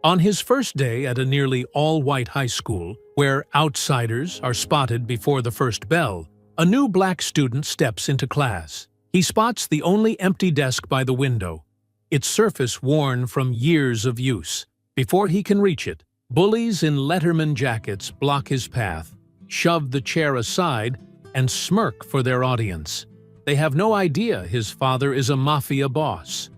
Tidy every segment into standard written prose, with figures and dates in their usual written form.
On his first day at a nearly all-white high school, where outsiders are spotted before the first bell, a new black student steps into class. He spots the only empty desk by the window, its surface worn from years of use. Before he can reach it, bullies in Letterman jackets block his path, shove the chair aside, and smirk for their audience. They have no idea his father is a Mafia boss.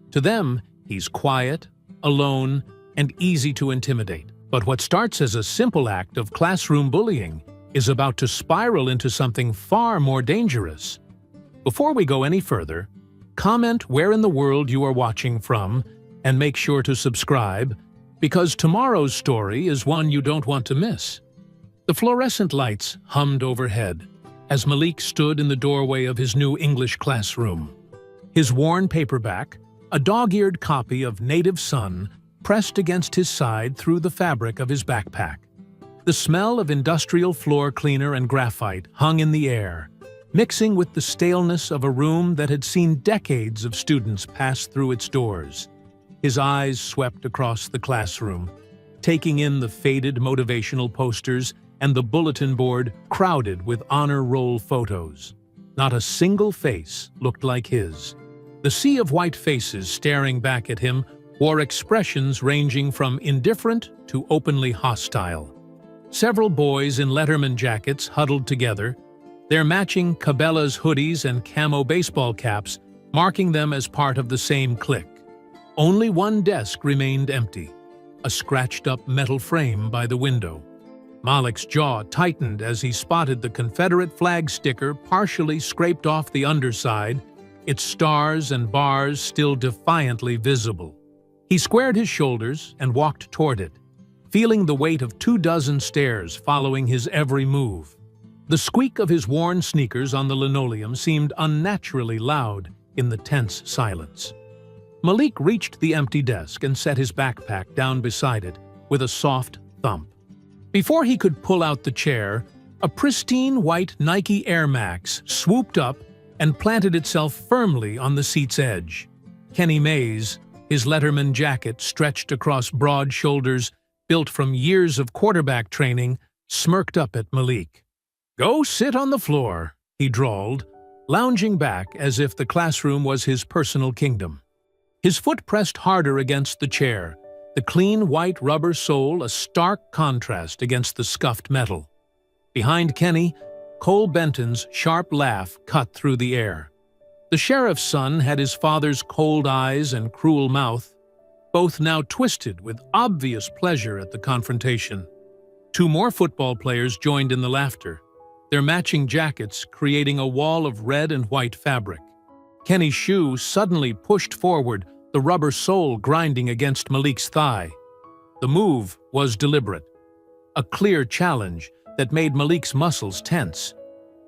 To them, he's quiet, alone, and easy to intimidate. But what starts as a simple act of classroom bullying is about to spiral into something far more dangerous. Before we go any further, comment where in the world you are watching from and make sure to subscribe, because tomorrow's story is one you don't want to miss. The fluorescent lights hummed overhead as Malik stood in the doorway of his new English classroom. His worn paperback, a dog-eared copy of Native Son, pressed against his side through the fabric of his backpack. The smell of industrial floor cleaner and graphite hung in the air, mixing with the staleness of a room that had seen decades of students pass through its doors. His eyes swept across the classroom, taking in the faded motivational posters and the bulletin board crowded with honor roll photos. Not a single face looked like his. The sea of white faces staring back at him wore expressions ranging from indifferent to openly hostile. Several boys in Letterman jackets huddled together, their matching Cabela's hoodies and camo baseball caps marking them as part of the same clique. Only one desk remained empty, a scratched-up metal frame by the window. Malik's jaw tightened as he spotted the Confederate flag sticker partially scraped off the underside, its stars and bars still defiantly visible. He squared his shoulders and walked toward it, feeling the weight of 24 stares following his every move. The squeak of his worn sneakers on the linoleum seemed unnaturally loud in the tense silence. Malik reached the empty desk and set his backpack down beside it with a soft thump. Before he could pull out the chair, a pristine white Nike Air Max swooped up and planted itself firmly on the seat's edge. Kenny Mays, his Letterman jacket stretched across broad shoulders built from years of quarterback training, smirked up at Malik. "Go sit on the floor," he drawled, lounging back as if the classroom was his personal kingdom. His foot pressed harder against the chair, the clean white rubber sole a stark contrast against the scuffed metal. Behind Kenny, Cole Benton's sharp laugh cut through the air. The sheriff's son had his father's cold eyes and cruel mouth, both now twisted with obvious pleasure at the confrontation. Two more football players joined in the laughter, their matching jackets creating a wall of red and white fabric. Kenny's shoe suddenly pushed forward, the rubber sole grinding against Malik's thigh. The move was deliberate, a clear challenge that made Malik's muscles tense.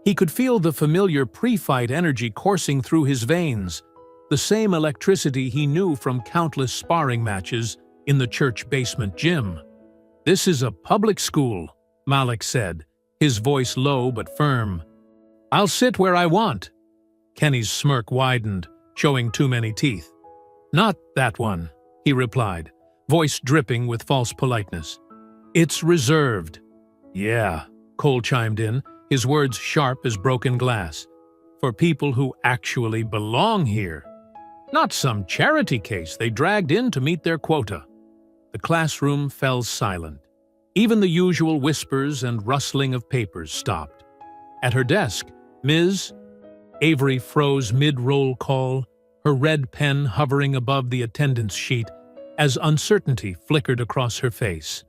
He could feel the familiar pre-fight energy coursing through his veins, the same electricity he knew from countless sparring matches in the church basement gym. "This is a public school," Malik said, his voice low but firm. "I'll sit where I want." Kenny's smirk widened, showing too many teeth. "Not that one," he replied, voice dripping with false politeness. "It's reserved." "Yeah," Cole chimed in, his words sharp as broken glass. "For people who actually belong here. Not some charity case they dragged in to meet their quota." The classroom fell silent. Even the usual whispers and rustling of papers stopped. At her desk, Ms. Avery froze mid-roll call, her red pen hovering above the attendance sheet as uncertainty flickered across her face.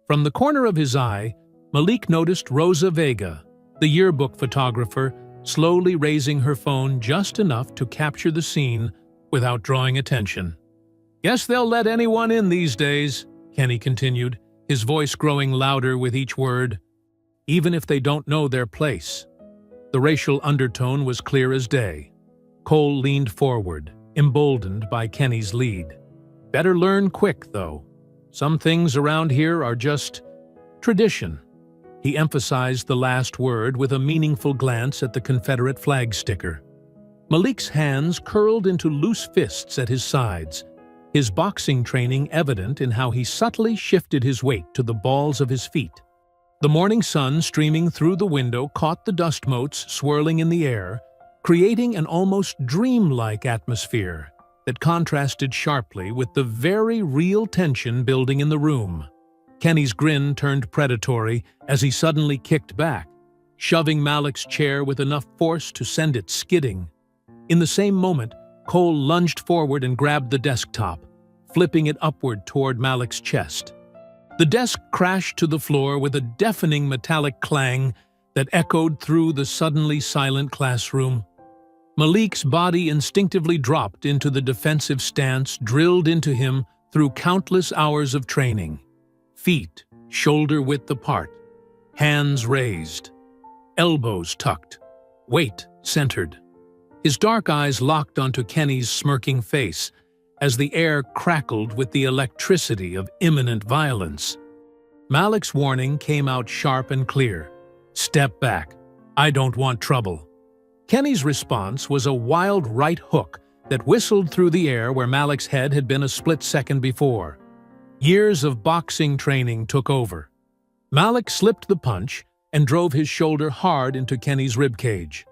From the corner of his eye, Malik noticed Rosa Vega, the yearbook photographer, slowly raising her phone just enough to capture the scene without drawing attention. "Guess they'll let anyone in these days," Kenny continued, his voice growing louder with each word. "Even if they don't know their place." The racial undertone was clear as day. Cole leaned forward, emboldened by Kenny's lead. "Better learn quick, though. Some things around here are just tradition." He emphasized the last word with a meaningful glance at the Confederate flag sticker. Malik's hands curled into loose fists at his sides, his boxing training evident in how he subtly shifted his weight to the balls of his feet. The morning sun streaming through the window caught the dust motes swirling in the air, creating an almost dreamlike atmosphere that contrasted sharply with the very real tension building in the room. Kenny's grin turned predatory as he suddenly kicked back, shoving Malik's chair with enough force to send it skidding. In the same moment, Cole lunged forward and grabbed the desktop, flipping it upward toward Malik's chest. The desk crashed to the floor with a deafening metallic clang that echoed through the suddenly silent classroom. Malik's body instinctively dropped into the defensive stance drilled into him through countless hours of training. Feet shoulder-width apart, hands raised, elbows tucked, weight centered. His dark eyes locked onto Kenny's smirking face as the air crackled with the electricity of imminent violence. Malik's warning came out sharp and clear. "Step back. I don't want trouble." Kenny's response was a wild right hook that whistled through the air where Malik's head had been a split second before. Years of boxing training took over. Malik slipped the punch and drove his shoulder hard into Kenny's ribcage.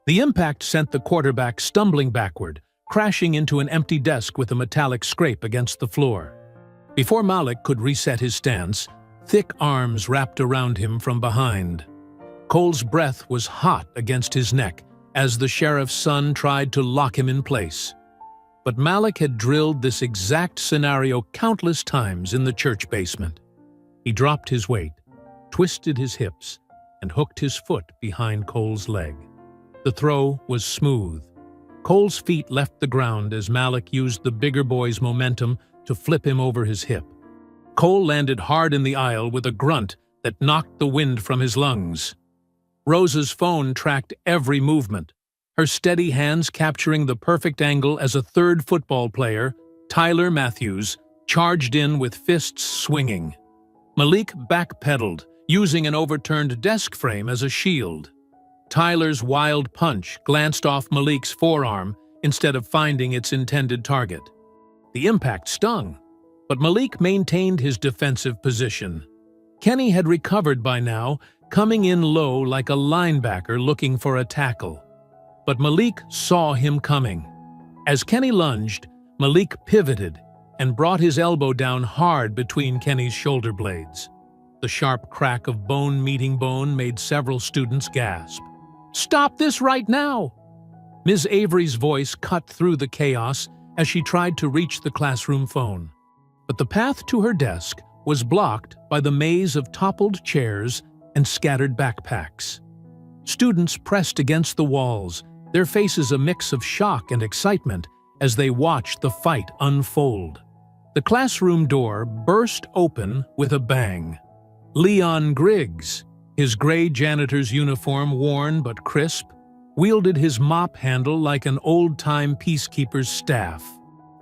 The impact sent the quarterback stumbling backward, crashing into an empty desk with a metallic scrape against the floor. Before Malik could reset his stance, thick arms wrapped around him from behind. Cole's breath was hot against his neck as the sheriff's son tried to lock him in place. But Malik had drilled this exact scenario countless times in the church basement. He dropped his weight, twisted his hips, and hooked his foot behind Cole's leg. The throw was smooth. Cole's feet left the ground as Malik used the bigger boy's momentum to flip him over his hip. Cole landed hard in the aisle with a grunt that knocked the wind from his lungs. Rosa's phone tracked every movement, her steady hands capturing the perfect angle as a third football player, Tyler Matthews, charged in with fists swinging. Malik backpedaled, using an overturned desk frame as a shield. Tyler's wild punch glanced off Malik's forearm instead of finding its intended target. The impact stung, but Malik maintained his defensive position. Kenny had recovered by now, coming in low like a linebacker looking for a tackle. But Malik saw him coming. As Kenny lunged, Malik pivoted and brought his elbow down hard between Kenny's shoulder blades. The sharp crack of bone meeting bone made several students gasp. "Stop this right now!" Ms. Avery's voice cut through the chaos as she tried to reach the classroom phone. But the path to her desk was blocked by the maze of toppled chairs and scattered backpacks. Students pressed against the walls, their faces a mix of shock and excitement as they watched the fight unfold. The classroom door burst open with a bang. Leon Griggs, his gray janitor's uniform worn but crisp, wielded his mop handle like an old-time peacekeeper's staff.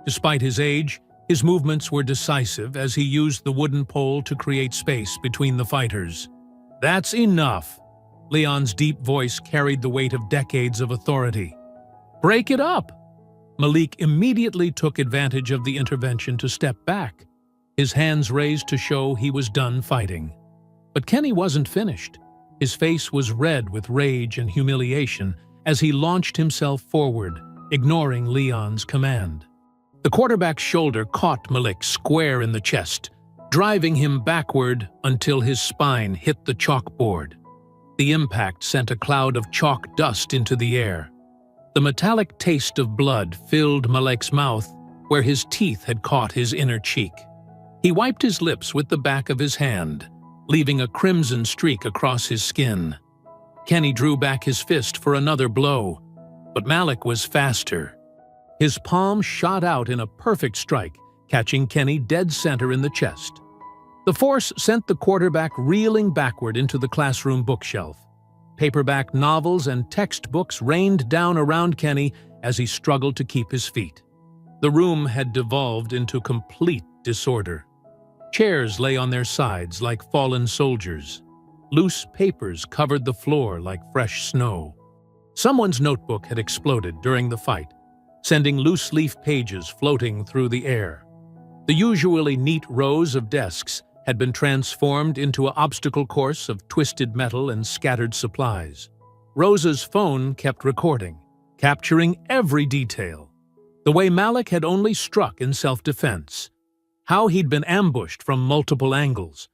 Despite his age, his movements were decisive as he used the wooden pole to create space between the fighters. "That's enough!" Leon's deep voice carried the weight of decades of authority. "Break it up!" Malik immediately took advantage of the intervention to step back, his hands raised to show he was done fighting. But Kenny wasn't finished. His face was red with rage and humiliation as he launched himself forward, ignoring Leon's command. The quarterback's shoulder caught Malik square in the chest, driving him backward until his spine hit the chalkboard. The impact sent a cloud of chalk dust into the air. The metallic taste of blood filled Malik's mouth where his teeth had caught his inner cheek. He wiped his lips with the back of his hand, leaving a crimson streak across his skin. Kenny drew back his fist for another blow, but Malik was faster. His palm shot out in a perfect strike, catching Kenny dead center in the chest. The force sent the quarterback reeling backward into the classroom bookshelf. Paperback novels and textbooks rained down around Kenny as he struggled to keep his feet. The room had devolved into complete disorder. Chairs lay on their sides like fallen soldiers. Loose papers covered the floor like fresh snow. Someone's notebook had exploded during the fight, sending loose-leaf pages floating through the air. The usually neat rows of desks had been transformed into an obstacle course of twisted metal and scattered supplies. Rosa's phone kept recording, capturing every detail. The way Malik had only struck in self-defense, how he'd been ambushed from multiple angles,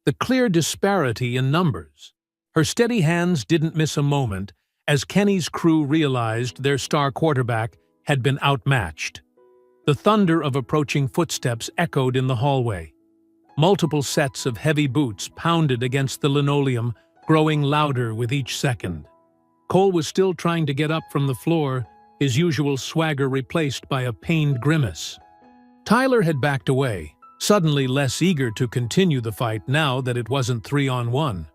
the clear disparity in numbers. Her steady hands didn't miss a moment as Kenny's crew realized their star quarterback had been outmatched. The thunder of approaching footsteps echoed in the hallway. Multiple sets of heavy boots pounded against the linoleum, growing louder with each second. Cole was still trying to get up from the floor, his usual swagger replaced by a pained grimace. Tyler had backed away, suddenly less eager to continue the fight now that it wasn't 3-on-1.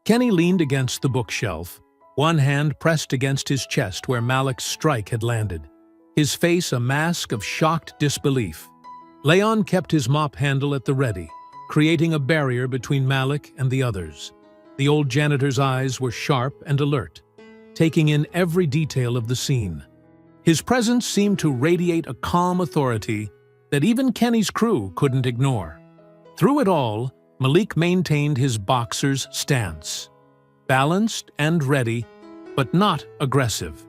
Kenny leaned against the bookshelf, one hand pressed against his chest where Malik's strike had landed, his face a mask of shocked disbelief. Leon kept his mop handle at the ready, creating a barrier between Malik and the others. The old janitor's eyes were sharp and alert, taking in every detail of the scene. His presence seemed to radiate a calm authority that even Kenny's crew couldn't ignore. Through it all, Malik maintained his boxer's stance. Balanced and ready, but not aggressive.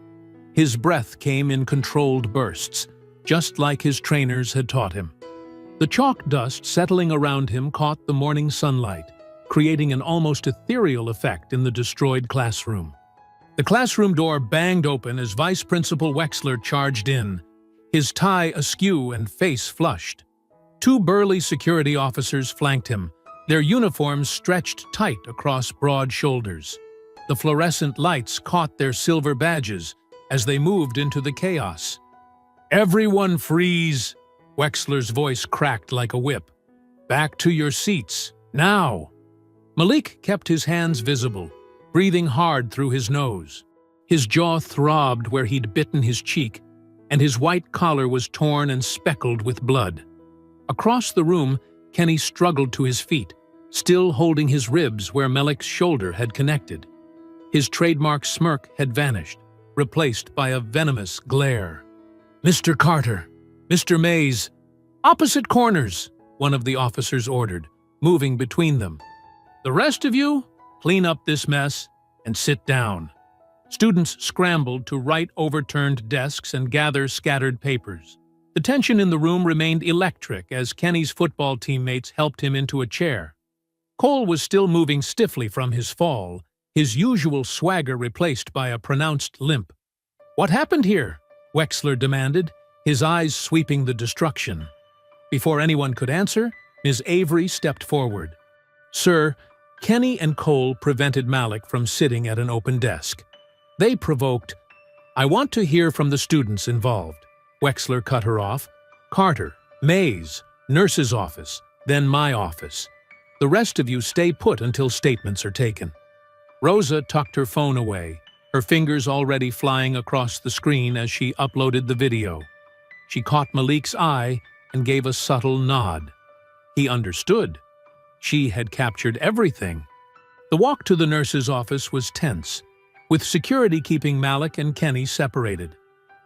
His breath came in controlled bursts, just like his trainers had taught him. The chalk dust settling around him caught the morning sunlight, creating an almost ethereal effect in the destroyed classroom. The classroom door banged open as Vice Principal Wexler charged in, his tie askew and face flushed. Two burly security officers flanked him, their uniforms stretched tight across broad shoulders. The fluorescent lights caught their silver badges as they moved into the chaos. "Everyone freeze!" Wexler's voice cracked like a whip. "Back to your seats, now!" Malik kept his hands visible, breathing hard through his nose. His jaw throbbed where he'd bitten his cheek, and his white collar was torn and speckled with blood. Across the room, Kenny struggled to his feet, still holding his ribs where Malik's shoulder had connected. His trademark smirk had vanished, replaced by a venomous glare. "Mr. Carter, Mr. Mays, opposite corners," one of the officers ordered, moving between them. "The rest of you, clean up this mess and sit down." Students scrambled to right overturned desks and gather scattered papers. The tension in the room remained electric as Kenny's football teammates helped him into a chair. Cole was still moving stiffly from his fall, his usual swagger replaced by a pronounced limp. "What happened here?" Wexler demanded, his eyes sweeping the destruction. Before anyone could answer, Ms. Avery stepped forward. "Sir, Kenny and Cole prevented Malik from sitting at an open desk. They provoked—" "I want to hear from the students involved." Wexler cut her off. "Carter, Mays, nurse's office, then my office. The rest of you stay put until statements are taken." Rosa tucked her phone away, her fingers already flying across the screen as she uploaded the video. She caught Malik's eye and gave a subtle nod. He understood. She had captured everything. The walk to the nurse's office was tense, with security keeping Malik and Kenny separated.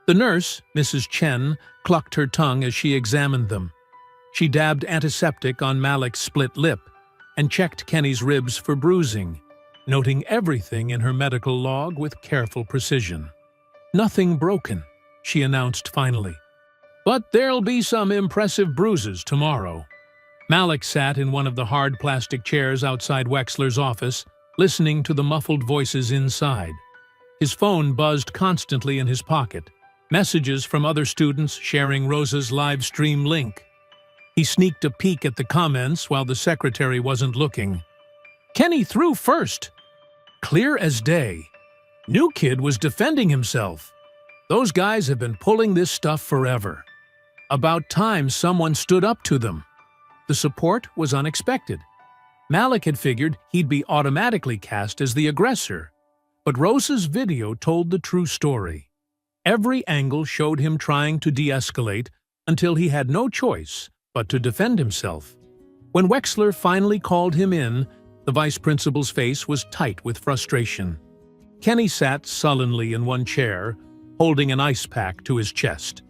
The nurse, Mrs. Chen, clucked her tongue as she examined them. She dabbed antiseptic on Malik's split lip and checked Kenny's ribs for bruising, noting everything in her medical log with careful precision. "Nothing broken," she announced finally. "But there'll be some impressive bruises tomorrow." Malik sat in one of the hard plastic chairs outside Wexler's office, listening to the muffled voices inside. His phone buzzed constantly in his pocket, messages from other students sharing Rosa's live stream link. He sneaked a peek at the comments while the secretary wasn't looking. "Kenny threw first." Clear as day. New Kid was defending himself. Those guys have been pulling this stuff forever. About time someone stood up to them. The support was unexpected. Malik had figured he'd be automatically cast as the aggressor, but Rosa's video told the true story. Every angle showed him trying to de-escalate until he had no choice but to defend himself. When Wexler finally called him in, the vice principal's face was tight with frustration. Kenny sat sullenly in one chair, holding an ice pack to his chest.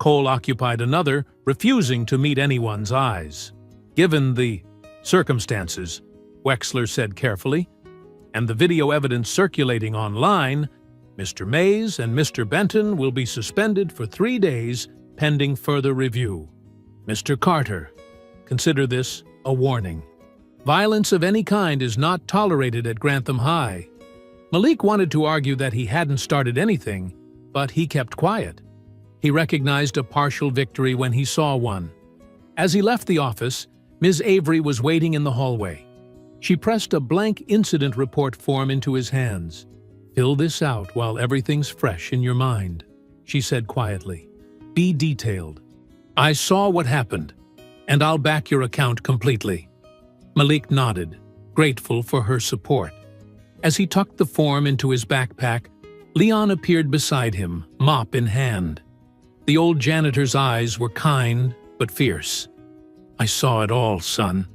Cole occupied another, refusing to meet anyone's eyes. "Given the circumstances," Wexler said carefully, "and the video evidence circulating online, Mr. Mays and Mr. Benton will be suspended for 3 days pending further review. Mr. Carter, consider this a warning. Violence of any kind is not tolerated at Grantham High." Malik wanted to argue that he hadn't started anything, but he kept quiet. He recognized a partial victory when he saw one. As he left the office, Ms. Avery was waiting in the hallway. She pressed a blank incident report form into his hands. "Fill this out while everything's fresh in your mind," she said quietly. "Be detailed. I saw what happened, and I'll back your account completely." Malik nodded, grateful for her support. As he tucked the form into his backpack, Leon appeared beside him, mop in hand. The old janitor's eyes were kind but fierce. "I saw it all, son,"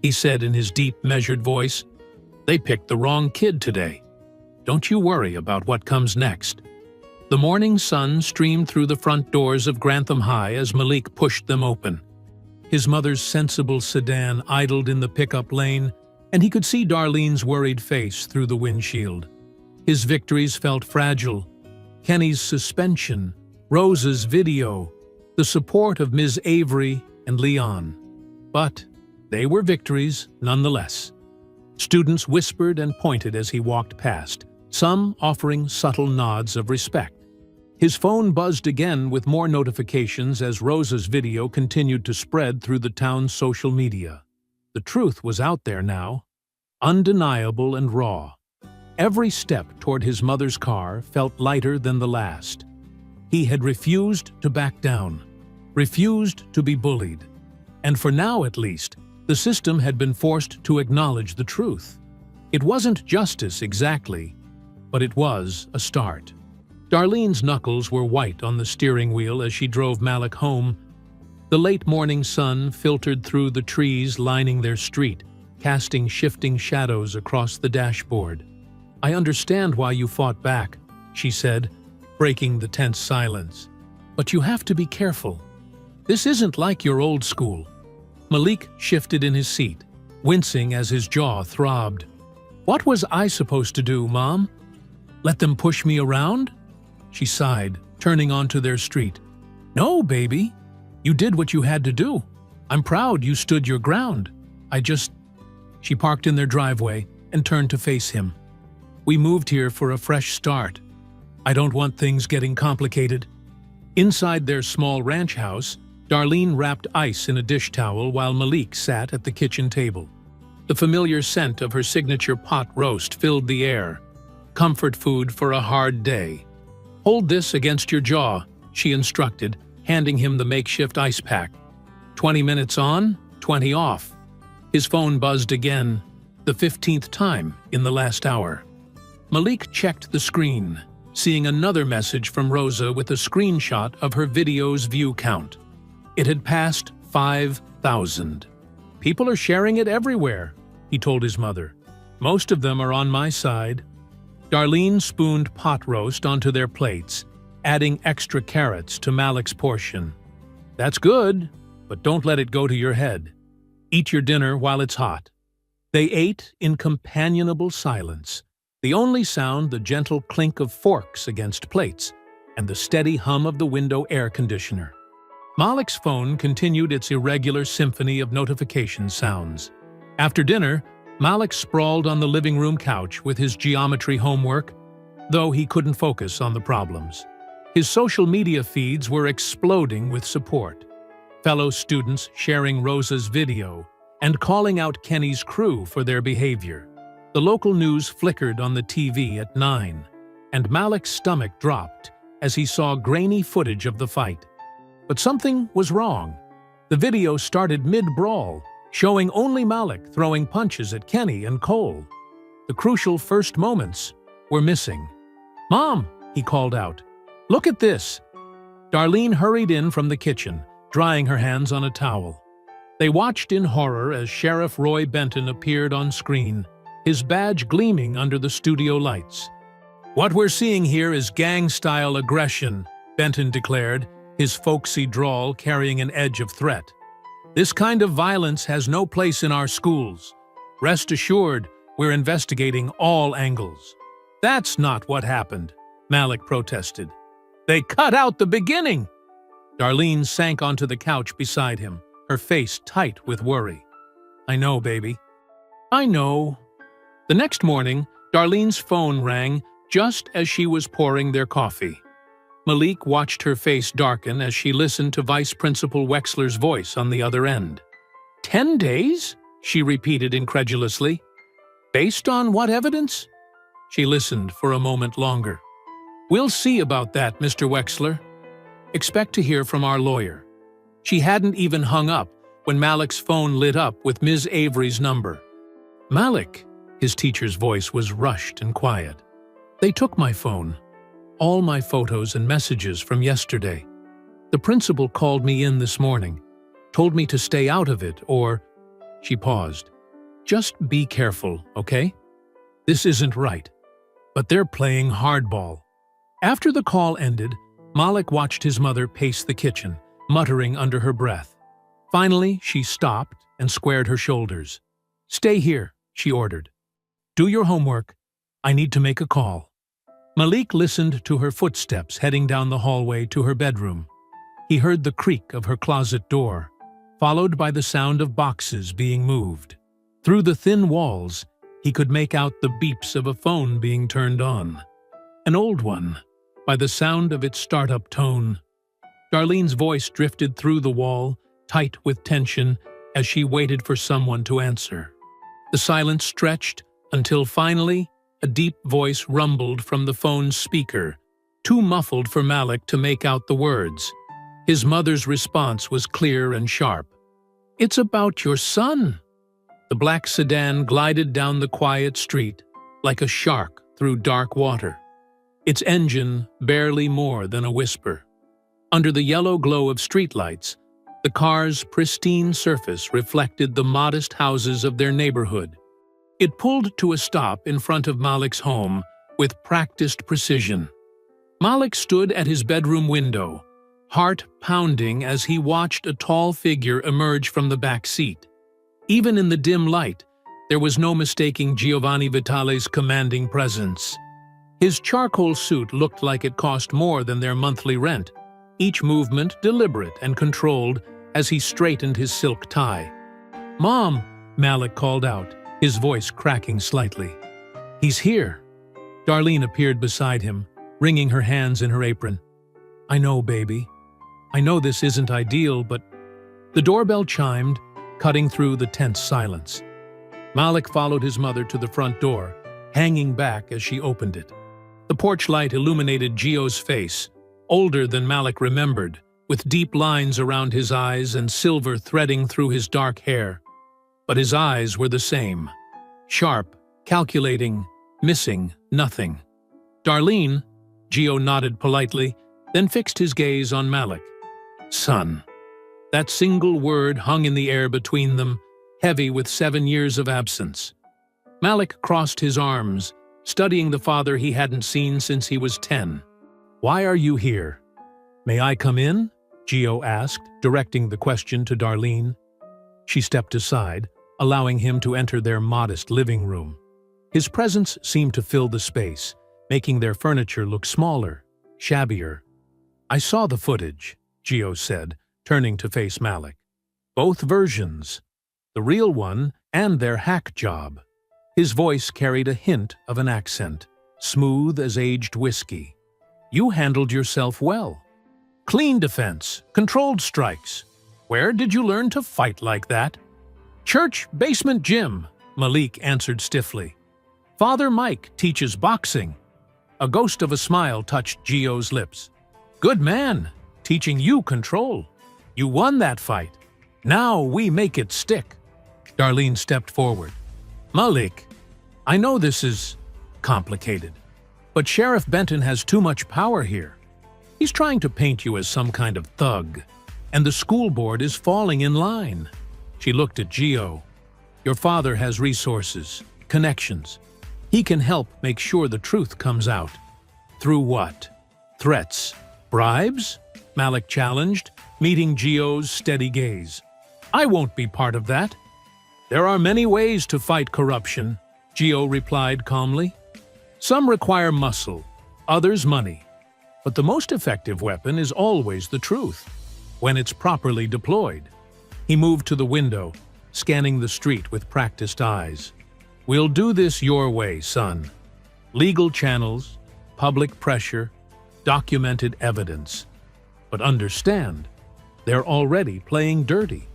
he said in his deep, measured voice. "They picked the wrong kid today. Don't you worry about what comes next." The morning sun streamed through the front doors of Grantham High as Malik pushed them open. His mother's sensible sedan idled in the pickup lane, and he could see Darlene's worried face through the windshield. His victories felt fragile. Kenny's suspension, Rose's video, the support of Ms. Avery and Leon. But they were victories nonetheless. Students whispered and pointed as he walked past, some offering subtle nods of respect. His phone buzzed again with more notifications as Rose's video continued to spread through the town's social media. The truth was out there now, undeniable and raw. Every step toward his mother's car felt lighter than the last. He had refused to back down, refused to be bullied. And for now, at least, the system had been forced to acknowledge the truth. It wasn't justice exactly, but it was a start. Darlene's knuckles were white on the steering wheel as she drove Malik home. The late morning sun filtered through the trees lining their street, casting shifting shadows across the dashboard. "I understand why you fought back," she said, breaking the tense silence. "But you have to be careful. This isn't like your old school." Malik shifted in his seat, wincing as his jaw throbbed. "What was I supposed to do, Mom? Let them push me around?" She sighed, turning onto their street. "No, baby. You did what you had to do. I'm proud you stood your ground. She parked in their driveway and turned to face him. "We moved here for a fresh start. I don't want things getting complicated." Inside their small ranch house, Darlene wrapped ice in a dish towel while Malik sat at the kitchen table. The familiar scent of her signature pot roast filled the air. Comfort food for a hard day. "Hold this against your jaw," she instructed, handing him the makeshift ice pack. 20 minutes on, 20 off. His phone buzzed again, the 15th time in the last hour. Malik checked the screen, seeing another message from Rosa with a screenshot of her video's view count. It had passed 5,000. "People are sharing it everywhere," he told his mother. "Most of them are on my side." Darlene spooned pot roast onto their plates, adding extra carrots to Malik's portion. "That's good, but don't let it go to your head. Eat your dinner while it's hot." They ate in companionable silence, the only sound the gentle clink of forks against plates and the steady hum of the window air conditioner. Malik's phone continued its irregular symphony of notification sounds. After dinner, Malik sprawled on the living room couch with his geometry homework, though he couldn't focus on the problems. His social media feeds were exploding with support. Fellow students sharing Rosa's video and calling out Kenny's crew for their behavior. The local news flickered on the TV at 9, and Malik's stomach dropped as he saw grainy footage of the fight. But something was wrong. The video started mid-brawl, showing only Malik throwing punches at Kenny and Cole. The crucial first moments were missing. "Mom," he called out, "look at this." Darlene hurried in from the kitchen, drying her hands on a towel. They watched in horror as Sheriff Roy Benton appeared on screen, his badge gleaming under the studio lights. "What we're seeing here is gang-style aggression," Benton declared, his folksy drawl carrying an edge of threat. "This kind of violence has no place in our schools. Rest assured, we're investigating all angles." "That's not what happened," Malik protested. "They cut out the beginning." Darlene sank onto the couch beside him, her face tight with worry. "I know, baby. I know." The next morning, Darlene's phone rang just as she was pouring their coffee. Malik watched her face darken as she listened to Vice Principal Wexler's voice on the other end. 10 days? She repeated incredulously. "Based on what evidence?" She listened for a moment longer. "We'll see about that, Mr. Wexler. Expect to hear from our lawyer." She hadn't even hung up when Malik's phone lit up with Ms. Avery's number. "Malik," his teacher's voice was rushed and quiet. "They took my phone. All my photos and messages from yesterday. The principal called me in this morning, told me to stay out of it or—" She paused. "Just be careful, okay? This isn't right. But they're playing hardball." After the call ended, Malik watched his mother pace the kitchen, muttering under her breath. Finally, she stopped and squared her shoulders. "Stay here," she ordered. "Do your homework. I need to make a call." Malik listened to her footsteps heading down the hallway to her bedroom. He heard the creak of her closet door, followed by the sound of boxes being moved. Through the thin walls, he could make out the beeps of a phone being turned on. An old one, by the sound of its startup tone. Darlene's voice drifted through the wall, tight with tension, as she waited for someone to answer. The silence stretched until finally, a deep voice rumbled from the phone's speaker, too muffled for Malik to make out the words. His mother's response was clear and sharp. "It's about your son." The black sedan glided down the quiet street like a shark through dark water, its engine barely more than a whisper. Under the yellow glow of streetlights, the car's pristine surface reflected the modest houses of their neighborhood. It pulled to a stop in front of Malik's home with practiced precision. Malik stood at his bedroom window, heart pounding as he watched a tall figure emerge from the back seat. Even in the dim light, there was no mistaking Giovanni Vitale's commanding presence. His charcoal suit looked like it cost more than their monthly rent, each movement deliberate and controlled as he straightened his silk tie. "Mom," Malik called out, his voice cracking slightly. "He's here." Darlene appeared beside him, wringing her hands in her apron. "I know, baby. I know this isn't ideal, but—" The doorbell chimed, cutting through the tense silence. Malik followed his mother to the front door, hanging back as she opened it. The porch light illuminated Gio's face, older than Malik remembered, with deep lines around his eyes and silver threading through his dark hair. But his eyes were the same. Sharp, calculating, missing nothing. "Darlene," Gio nodded politely, then fixed his gaze on Malik. "Son." That single word hung in the air between them, heavy with 7 years of absence. Malik crossed his arms, studying the father he hadn't seen since he was 10. "Why are you here?" "May I come in?" Gio asked, directing the question to Darlene. She stepped aside, allowing him to enter their modest living room. His presence seemed to fill the space, making their furniture look smaller, shabbier. "I saw the footage," Gio said, turning to face Malik. "Both versions, the real one and their hack job." His voice carried a hint of an accent, smooth as aged whiskey. "You handled yourself well. Clean defense, controlled strikes. Where did you learn to fight like that?" "Church basement gym," Malik answered stiffly. "Father Mike teaches boxing." A ghost of a smile touched Gio's lips. "Good man, teaching you control. You won that fight. Now we make it stick." Darlene stepped forward. "Malik, I know this is complicated, but Sheriff Benton has too much power here. He's trying to paint you as some kind of thug, and the school board is falling in line." She looked at Gio. "Your father has resources, connections. He can help make sure the truth comes out." "Through what? Threats? Bribes?" Malik challenged, meeting Gio's steady gaze. "I won't be part of that." "There are many ways to fight corruption," Gio replied calmly. "Some require muscle, others money. But the most effective weapon is always the truth, when it's properly deployed." He moved to the window, scanning the street with practiced eyes. "We'll do this your way, son. Legal channels, public pressure, documented evidence. But understand, they're already playing dirty.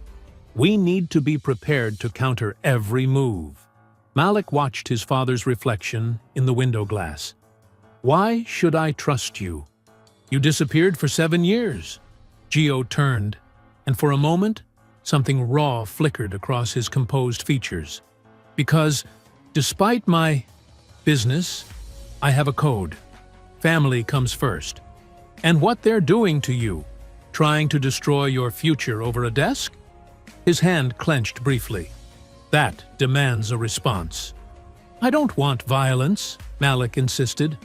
We need to be prepared to counter every move." Malik watched his father's reflection in the window glass. "Why should I trust you? You disappeared for 7 years." Gio turned, and for a moment, something raw flickered across his composed features. "Because, despite my business, I have a code. Family comes first. And what they're doing to you, trying to destroy your future over a desk?" His hand clenched briefly. "That demands a response." "I don't want violence," Malik insisted.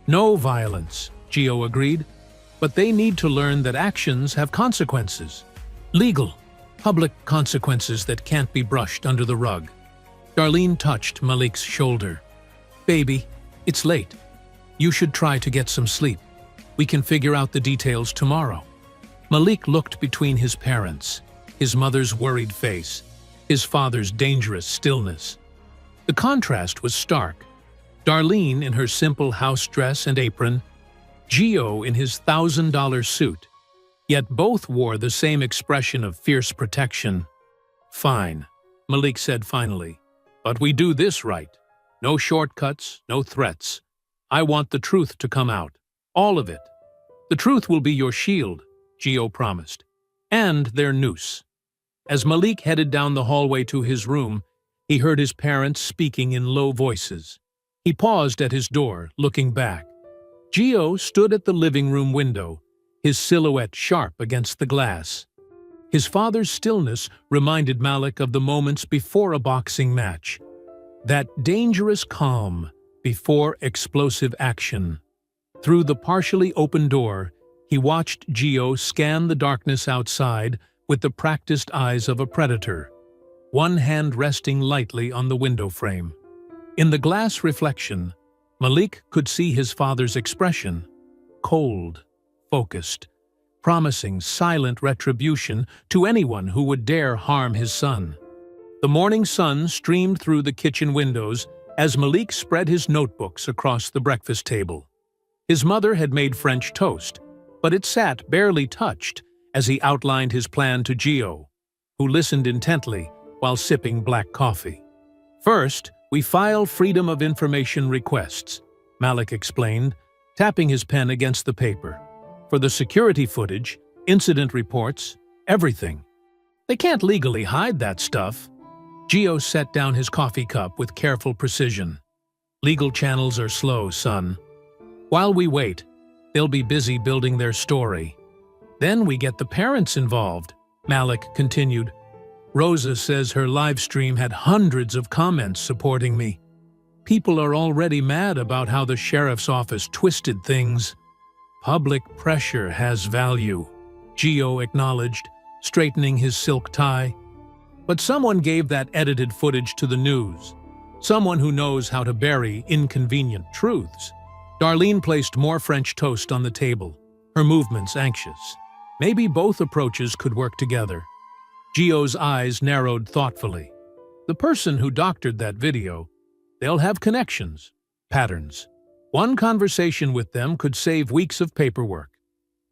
"No violence," Gio agreed. "But they need to learn that actions have consequences. Legal, public consequences that can't be brushed under the rug." Darlene touched Malik's shoulder. "Baby, it's late. You should try to get some sleep. We can figure out the details tomorrow." Malik looked between his parents, his mother's worried face, his father's dangerous stillness. The contrast was stark. Darlene in her simple house dress and apron, Gio in his $1,000 suit. Yet both wore the same expression of fierce protection. "Fine," Malik said finally. "But we do this right. No shortcuts, no threats. I want the truth to come out. All of it. The truth will be your shield," Gio promised. "And their noose." As Malik headed down the hallway to his room, he heard his parents speaking in low voices. He paused at his door, looking back. Gio stood at the living room window, his silhouette sharp against the glass. His father's stillness reminded Malik of the moments before a boxing match. That dangerous calm before explosive action. Through the partially open door, he watched Gio scan the darkness outside with the practiced eyes of a predator, one hand resting lightly on the window frame. In the glass reflection, Malik could see his father's expression, cold, focused, promising silent retribution to anyone who would dare harm his son. The morning sun streamed through the kitchen windows as Malik spread his notebooks across the breakfast table. His mother had made French toast, but it sat barely touched as he outlined his plan to Gio, who listened intently while sipping black coffee. "First, we file Freedom of Information requests," Malik explained, tapping his pen against the paper. "For the security footage, incident reports, everything. They can't legally hide that stuff." Gio set down his coffee cup with careful precision. "Legal channels are slow, son. While we wait, they'll be busy building their story. Then we get the parents involved," Malik continued. "Rosa says her live stream had hundreds of comments supporting me. People are already mad about how the sheriff's office twisted things. Public pressure has value," Gio acknowledged, straightening his silk tie. "But someone gave that edited footage to the news. Someone who knows how to bury inconvenient truths." Darlene placed more French toast on the table, her movements anxious. Maybe both approaches could work together. Gio's eyes narrowed thoughtfully. The person who doctored that video, they'll have connections, patterns. One conversation with them could save weeks of paperwork.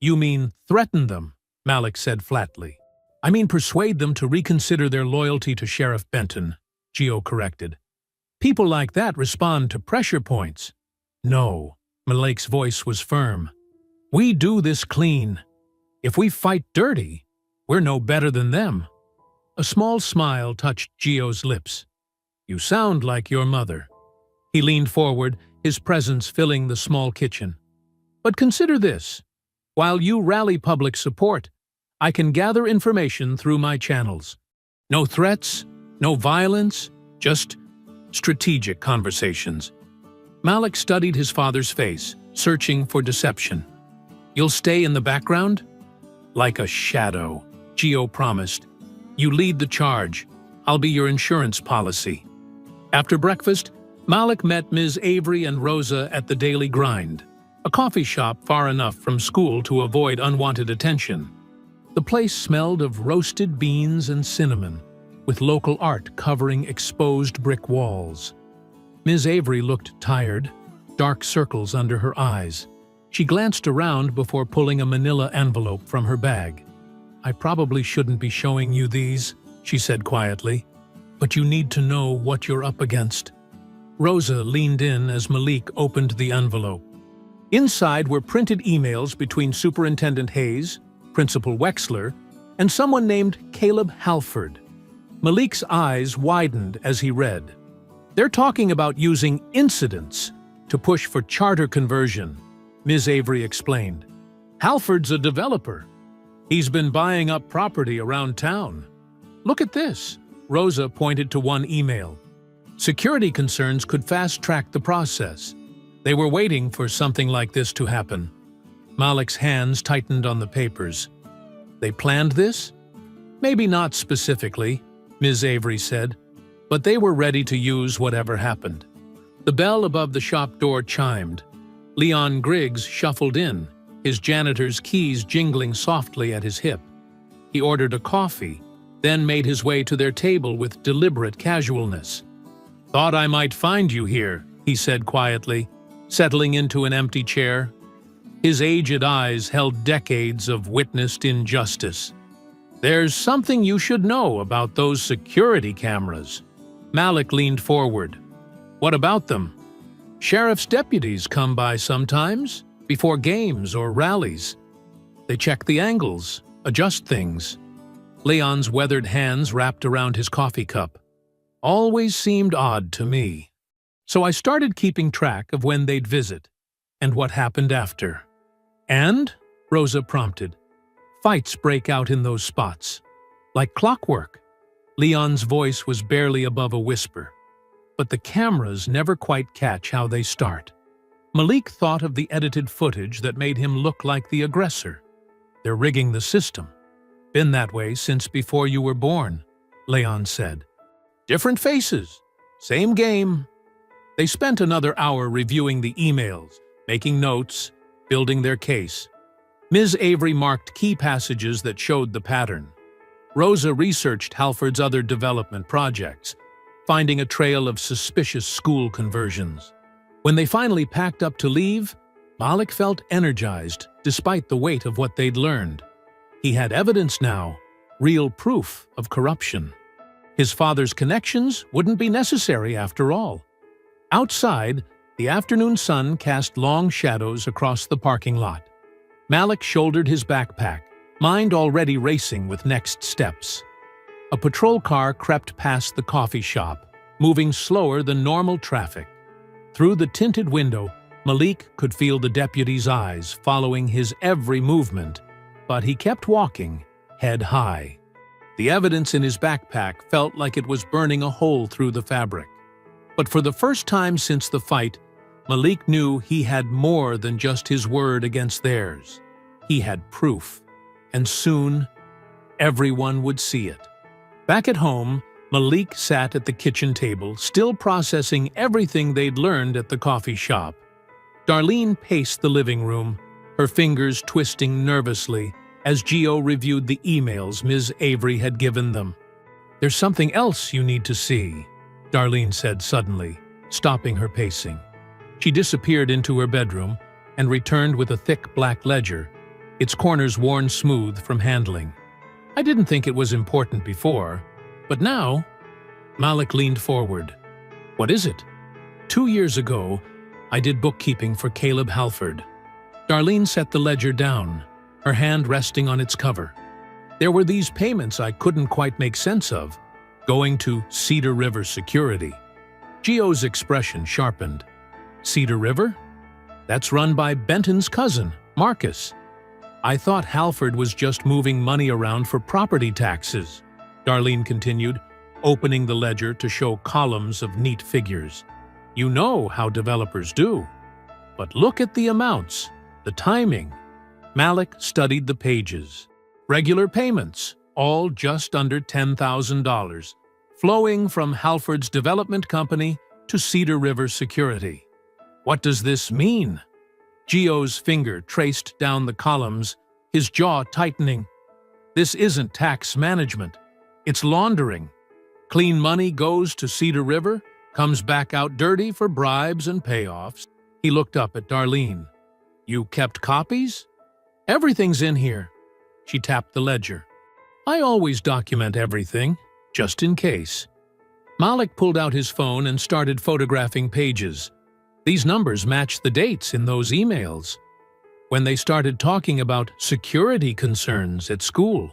"You mean threaten them?" Malik said flatly. "I mean persuade them to reconsider their loyalty to Sheriff Benton," Gio corrected. "People like that respond to pressure points." "No," Malik's voice was firm. "We do this clean. If we fight dirty, we're no better than them." A small smile touched Gio's lips. "You sound like your mother." He leaned forward, his presence filling the small kitchen. "But consider this. While you rally public support, I can gather information through my channels. No threats, no violence, just strategic conversations." Malik studied his father's face, searching for deception. "You'll stay in the background?" Like a shadow, Gio promised. You lead the charge. I'll be your insurance policy. After breakfast, Malik met Ms. Avery and Rosa at the Daily Grind, a coffee shop far enough from school to avoid unwanted attention. The place smelled of roasted beans and cinnamon, with local art covering exposed brick walls. Ms. Avery looked tired, dark circles under her eyes. She glanced around before pulling a manila envelope from her bag. I probably shouldn't be showing you these, she said quietly, but you need to know what you're up against. Rosa leaned in as Malik opened the envelope. Inside were printed emails between Superintendent Hayes, Principal Wexler, and someone named Caleb Halford. Malik's eyes widened as he read. They're talking about using incidents to push for charter conversion, Ms. Avery explained. Halford's a developer. He's been buying up property around town. Look at this, Rosa pointed to one email. Security concerns could fast-track the process. They were waiting for something like this to happen. Malik's hands tightened on the papers. They planned this? Maybe not specifically, Ms. Avery said, but they were ready to use whatever happened. The bell above the shop door chimed. Leon Griggs shuffled in, his janitor's keys jingling softly at his hip. He ordered a coffee, then made his way to their table with deliberate casualness. Thought I might find you here, he said quietly, settling into an empty chair. His aged eyes held decades of witnessed injustice. There's something you should know about those security cameras. Malik leaned forward. What about them? Sheriff's deputies come by sometimes, before games or rallies. They check the angles, adjust things. Leon's weathered hands wrapped around his coffee cup. Always seemed odd to me. So I started keeping track of when they'd visit, and what happened after. And, Rosa prompted, fights break out in those spots. Like clockwork. Leon's voice was barely above a whisper. But the cameras never quite catch how they start. Malik thought of the edited footage that made him look like the aggressor. They're rigging the system. Been that way since before you were born, Leon said. Different faces, same game. They spent another hour reviewing the emails, making notes, building their case. Ms. Avery marked key passages that showed the pattern. Rosa researched Halford's other development projects, finding a trail of suspicious school conversions. When they finally packed up to leave, Malik felt energized despite the weight of what they'd learned. He had evidence now, real proof of corruption. His father's connections wouldn't be necessary after all. Outside, the afternoon sun cast long shadows across the parking lot. Malik shouldered his backpack, mind already racing with next steps. A patrol car crept past the coffee shop, moving slower than normal traffic. Through the tinted window, Malik could feel the deputy's eyes following his every movement, but he kept walking, head high. The evidence in his backpack felt like it was burning a hole through the fabric. But for the first time since the fight, Malik knew he had more than just his word against theirs. He had proof, and soon, everyone would see it. Back at home, Malik sat at the kitchen table, still processing everything they'd learned at the coffee shop. Darlene paced the living room, her fingers twisting nervously as Gio reviewed the emails Ms. Avery had given them. There's something else you need to see, Darlene said suddenly, stopping her pacing. She disappeared into her bedroom and returned with a thick black ledger, its corners worn smooth from handling. I didn't think it was important before, but now, Malik leaned forward. What is it? 2 years ago, I did bookkeeping for Caleb Halford. Darlene set the ledger down, her hand resting on its cover. There were these payments I couldn't quite make sense of, going to Cedar River Security. Gio's expression sharpened. Cedar River? That's run by Benton's cousin, Marcus. I thought Halford was just moving money around for property taxes, Darlene continued, opening the ledger to show columns of neat figures. You know how developers do. But look at the amounts, the timing. Malik studied the pages. Regular payments, all just under $10,000, flowing from Halford's development company to Cedar River Security. What does this mean? Gio's finger traced down the columns, his jaw tightening. This isn't tax management. It's laundering. Clean money goes to Cedar River, comes back out dirty for bribes and payoffs. He looked up at Darlene. You kept copies? Everything's in here. She tapped the ledger. I always document everything, just in case. Malik pulled out his phone and started photographing pages. These numbers matched the dates in those emails. When they started talking about security concerns at school.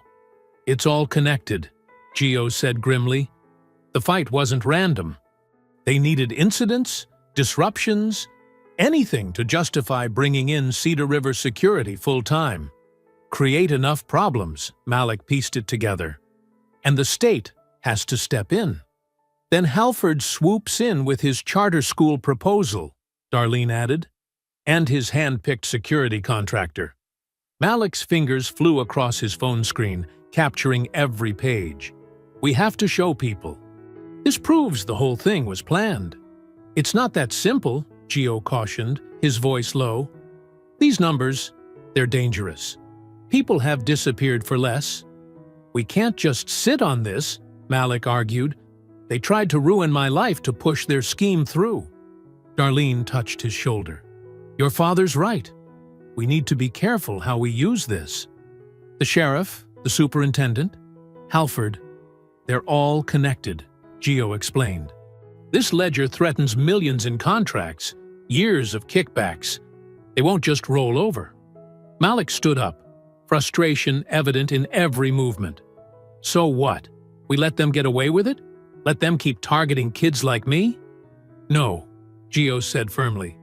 It's all connected, Gio said grimly. The fight wasn't random. They needed incidents, disruptions, anything to justify bringing in Cedar River Security full-time. Create enough problems, Malik pieced it together. And the state has to step in. Then Halford swoops in with his charter school proposal, Darlene added, and his hand-picked security contractor. Malik's fingers flew across his phone screen, capturing every page. We have to show people. This proves the whole thing was planned. It's not that simple, Gio cautioned, his voice low. These numbers, they're dangerous. People have disappeared for less. We can't just sit on this, Malik argued. They tried to ruin my life to push their scheme through. Darlene touched his shoulder. Your father's right. We need to be careful how we use this. The sheriff, the superintendent, Halford, they're all connected, Gio explained. This ledger threatens millions in contracts, years of kickbacks. They won't just roll over. Malik stood up, frustration evident in every movement. So what? We let them get away with it? Let them keep targeting kids like me? No, Gio said firmly.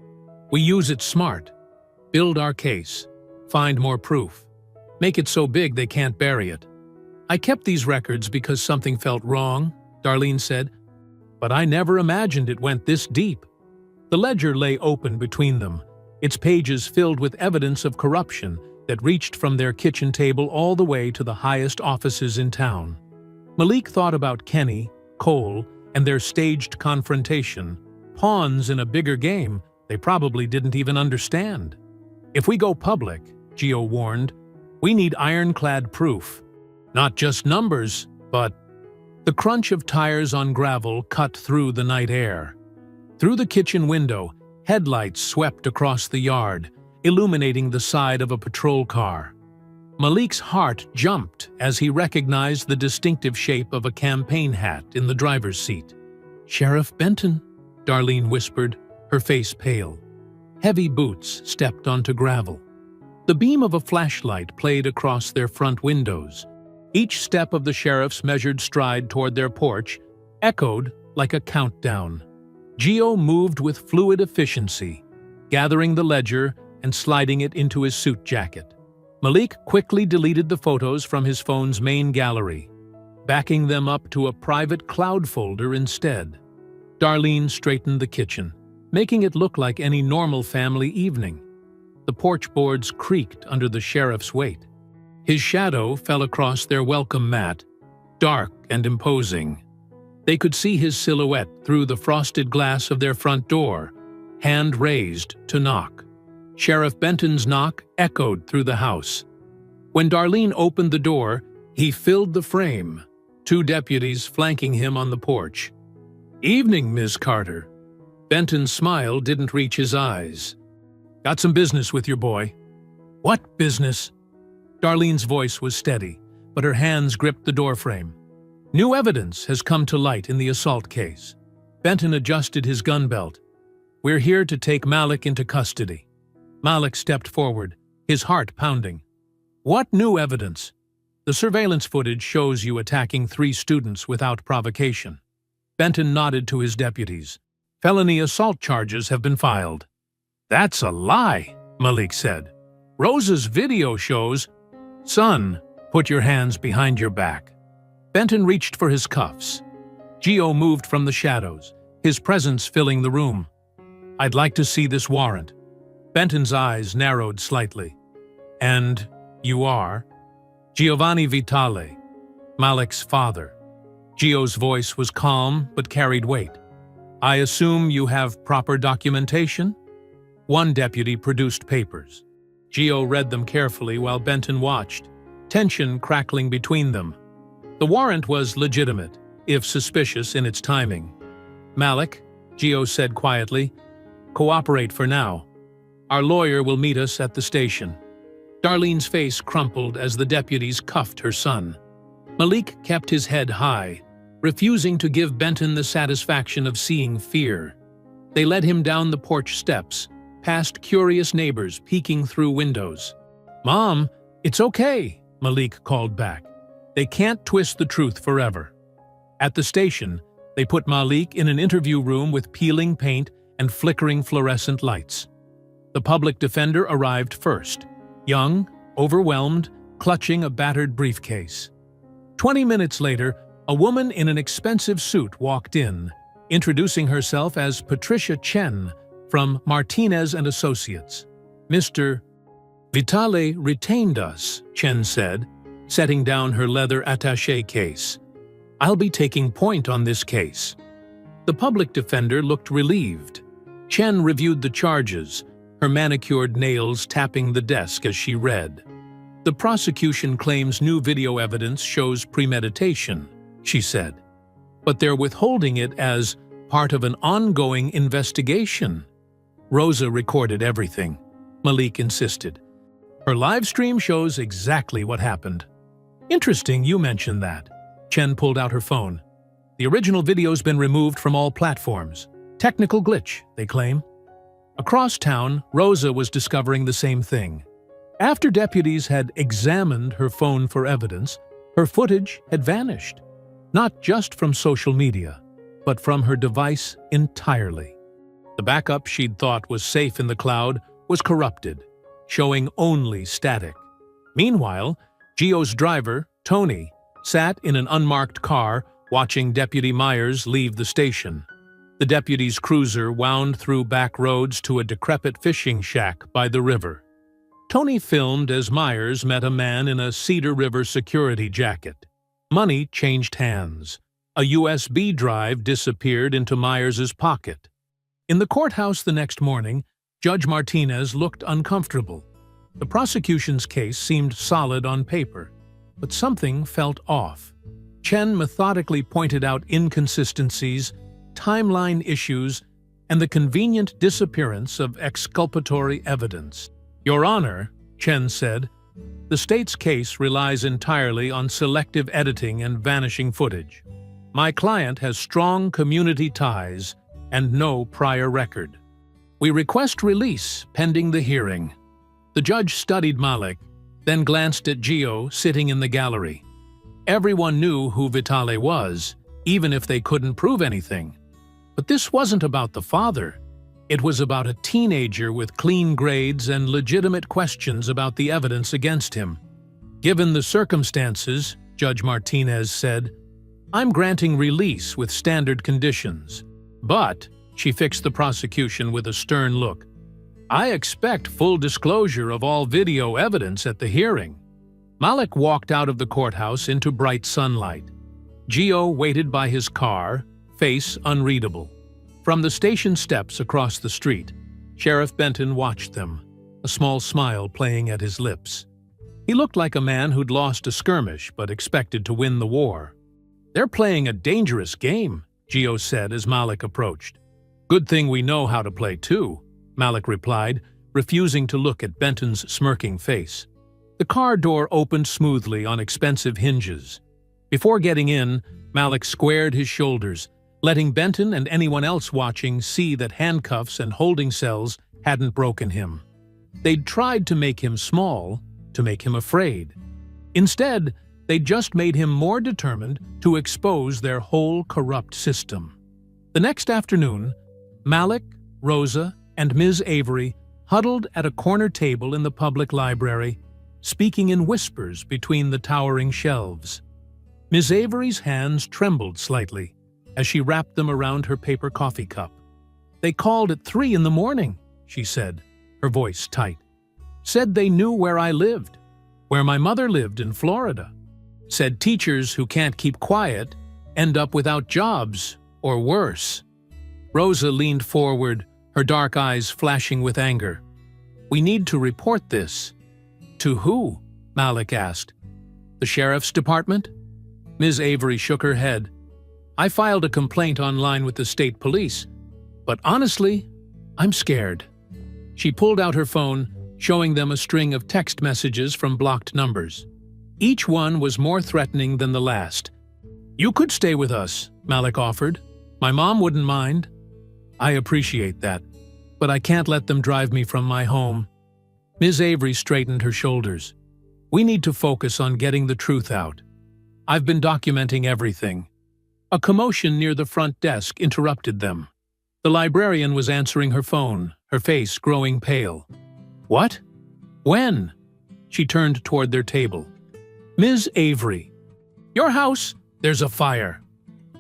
We use it smart. Build our case. Find more proof. Make it so big they can't bury it. I kept these records because something felt wrong, Darlene said, but I never imagined it went this deep. The ledger lay open between them, its pages filled with evidence of corruption that reached from their kitchen table all the way to the highest offices in town. Malik thought about Kenny, Cole, and their staged confrontation, pawns in a bigger game they probably didn't even understand. If we go public, Gio warned, we need ironclad proof. Not just numbers, but... The crunch of tires on gravel cut through the night air. Through the kitchen window, headlights swept across the yard, illuminating the side of a patrol car. Malik's heart jumped as he recognized the distinctive shape of a campaign hat in the driver's seat. Sheriff Benton, Darlene whispered, her face pale. Heavy boots stepped onto gravel. The beam of a flashlight played across their front windows. Each step of the sheriff's measured stride toward their porch echoed like a countdown. Gio moved with fluid efficiency, gathering the ledger and sliding it into his suit jacket. Malik quickly deleted the photos from his phone's main gallery, backing them up to a private cloud folder instead. Darlene straightened the kitchen, making it look like any normal family evening. The porch boards creaked under the sheriff's weight. His shadow fell across their welcome mat, dark and imposing. They could see his silhouette through the frosted glass of their front door, hand raised to knock. Sheriff Benton's knock echoed through the house. When Darlene opened the door, he filled the frame, two deputies flanking him on the porch. "Evening, Ms. Carter." Benton's smile didn't reach his eyes. "Got some business with your boy." "What business?" Darlene's voice was steady, but her hands gripped the doorframe. "New evidence has come to light in the assault case." Benton adjusted his gun belt. "We're here to take Malik into custody." Malik stepped forward, his heart pounding. "What new evidence?" "The surveillance footage shows you attacking 3 students without provocation." Benton nodded to his deputies. "Felony assault charges have been filed." "That's a lie," Malik said. "Rosa's video shows—" "Son, put your hands behind your back." Benton reached for his cuffs. Gio moved from the shadows, his presence filling the room. "I'd like to see this warrant." Benton's eyes narrowed slightly. "And you are?" Giovanni Vitale, Malik's father. Gio's voice was calm but carried weight. I assume you have proper documentation? One deputy produced papers. Gio read them carefully while Benton watched, tension crackling between them. The warrant was legitimate, if suspicious in its timing. Malik, Gio said quietly, cooperate for now. Our lawyer will meet us at the station. Darlene's face crumpled as the deputies cuffed her son. Malik kept his head high, refusing to give Benton the satisfaction of seeing fear. They led him down the porch steps, past curious neighbors peeking through windows. Mom, it's okay, Malik called back. They can't twist the truth forever. At the station, they put Malik in an interview room with peeling paint and flickering fluorescent lights. The public defender arrived first, young, overwhelmed, clutching a battered briefcase. 20 minutes later, a woman in an expensive suit walked in, introducing herself as Patricia Chen from Martinez and Associates. Mr. Vitale retained us, Chen said, setting down her leather attaché case. I'll be taking point on this case. The public defender looked relieved. Chen reviewed the charges, her manicured nails tapping the desk as she read. The prosecution claims new video evidence shows premeditation, she said. But they're withholding it as part of an ongoing investigation. Rosa recorded everything, Malik insisted. Her live stream shows exactly what happened. Interesting you mentioned that. Chen pulled out her phone. The original video's been removed from all platforms. Technical glitch, they claim. Across town, Rosa was discovering the same thing. After deputies had examined her phone for evidence, her footage had vanished. Not just from social media, but from her device entirely. The backup she'd thought was safe in the cloud was corrupted, showing only static. Meanwhile, Gio's driver, Tony, sat in an unmarked car watching Deputy Myers leave the station. The deputy's cruiser wound through back roads to a decrepit fishing shack by the river. Tony filmed as Myers met a man in a Cedar River security jacket. Money changed hands. A USB drive disappeared into Myers's pocket. In the courthouse the next morning, Judge Martinez looked uncomfortable. The prosecution's case seemed solid on paper, but something felt off. Chen methodically pointed out inconsistencies, timeline issues, and the convenient disappearance of exculpatory evidence. Your Honor, Chen said, the state's case relies entirely on selective editing and vanishing footage. My client has strong community ties and no prior record. We request release pending the hearing. The judge studied Malik, then glanced at Gio sitting in the gallery. Everyone knew who Vitale was, even if they couldn't prove anything. But this wasn't about the father. It was about a teenager with clean grades and legitimate questions about the evidence against him. Given the circumstances, Judge Martinez said, I'm granting release with standard conditions. But, she fixed the prosecution with a stern look, I expect full disclosure of all video evidence at the hearing. Malik walked out of the courthouse into bright sunlight. Gio waited by his car, face unreadable. From the station steps across the street, Sheriff Benton watched them, a small smile playing at his lips. He looked like a man who'd lost a skirmish but expected to win the war. They're playing a dangerous game, Gio said as Malik approached. Good thing we know how to play too, Malik replied, refusing to look at Benton's smirking face. The car door opened smoothly on expensive hinges. Before getting in, Malik squared his shoulders, letting Benton and anyone else watching see that handcuffs and holding cells hadn't broken him. They'd tried to make him small, to make him afraid. Instead, they'd just made him more determined to expose their whole corrupt system. The next afternoon, Malik, Rosa, and Ms. Avery huddled at a corner table in the public library, speaking in whispers between the towering shelves. Ms. Avery's hands trembled slightly as she wrapped them around her paper coffee cup. They called at 3 a.m, she said, her voice tight. Said they knew where I lived. where my mother lived in Florida. Said teachers who can't keep quiet end up without jobs, or worse. Rosa leaned forward, her dark eyes flashing with anger. We need to report this. To who? Malik asked. The sheriff's department? Ms. Avery shook her head. I filed a complaint online with the state police, but honestly, I'm scared. She pulled out her phone, showing them a string of text messages from blocked numbers. Each one was more threatening than the last. You could stay with us, Malik offered. My mom wouldn't mind. I appreciate that, but I can't let them drive me from my home. Ms. Avery straightened her shoulders. We need to focus on getting the truth out. I've been documenting everything. A commotion near the front desk interrupted them. The librarian was answering her phone, her face growing pale. What? When? She turned toward their table. Ms. Avery. Your house? There's a fire.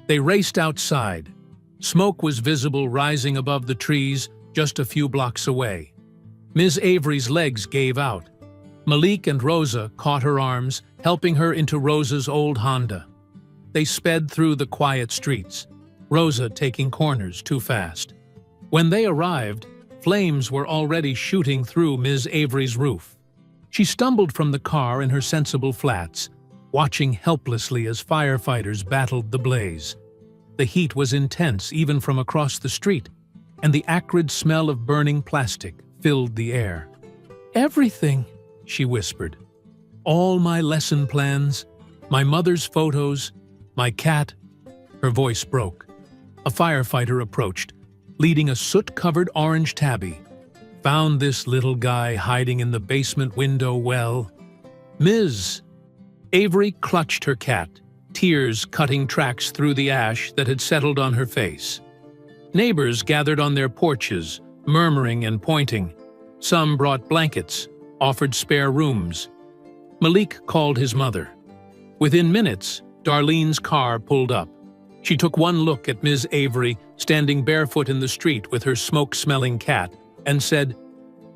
They raced outside. Smoke was visible rising above the trees just a few blocks away. Ms. Avery's legs gave out. Malik and Rosa caught her arms, helping her into Rosa's old Honda. They sped through the quiet streets, Rosa taking corners too fast. When they arrived, flames were already shooting through Ms. Avery's roof. She stumbled from the car in her sensible flats, watching helplessly as firefighters battled the blaze. The heat was intense even from across the street, and the acrid smell of burning plastic filled the air. Everything, she whispered. All my lesson plans, my mother's photos, my cat. Her voice broke. A firefighter approached, leading a soot-covered orange tabby. Found this little guy hiding in the basement window well. Ms. Avery clutched her cat, tears cutting tracks through the ash that had settled on her face. Neighbors gathered on their porches, murmuring and pointing. Some brought blankets, offered spare rooms. Malik called his mother. Within minutes, Darlene's car pulled up. She took one look at Ms. Avery standing barefoot in the street with her smoke-smelling cat and said,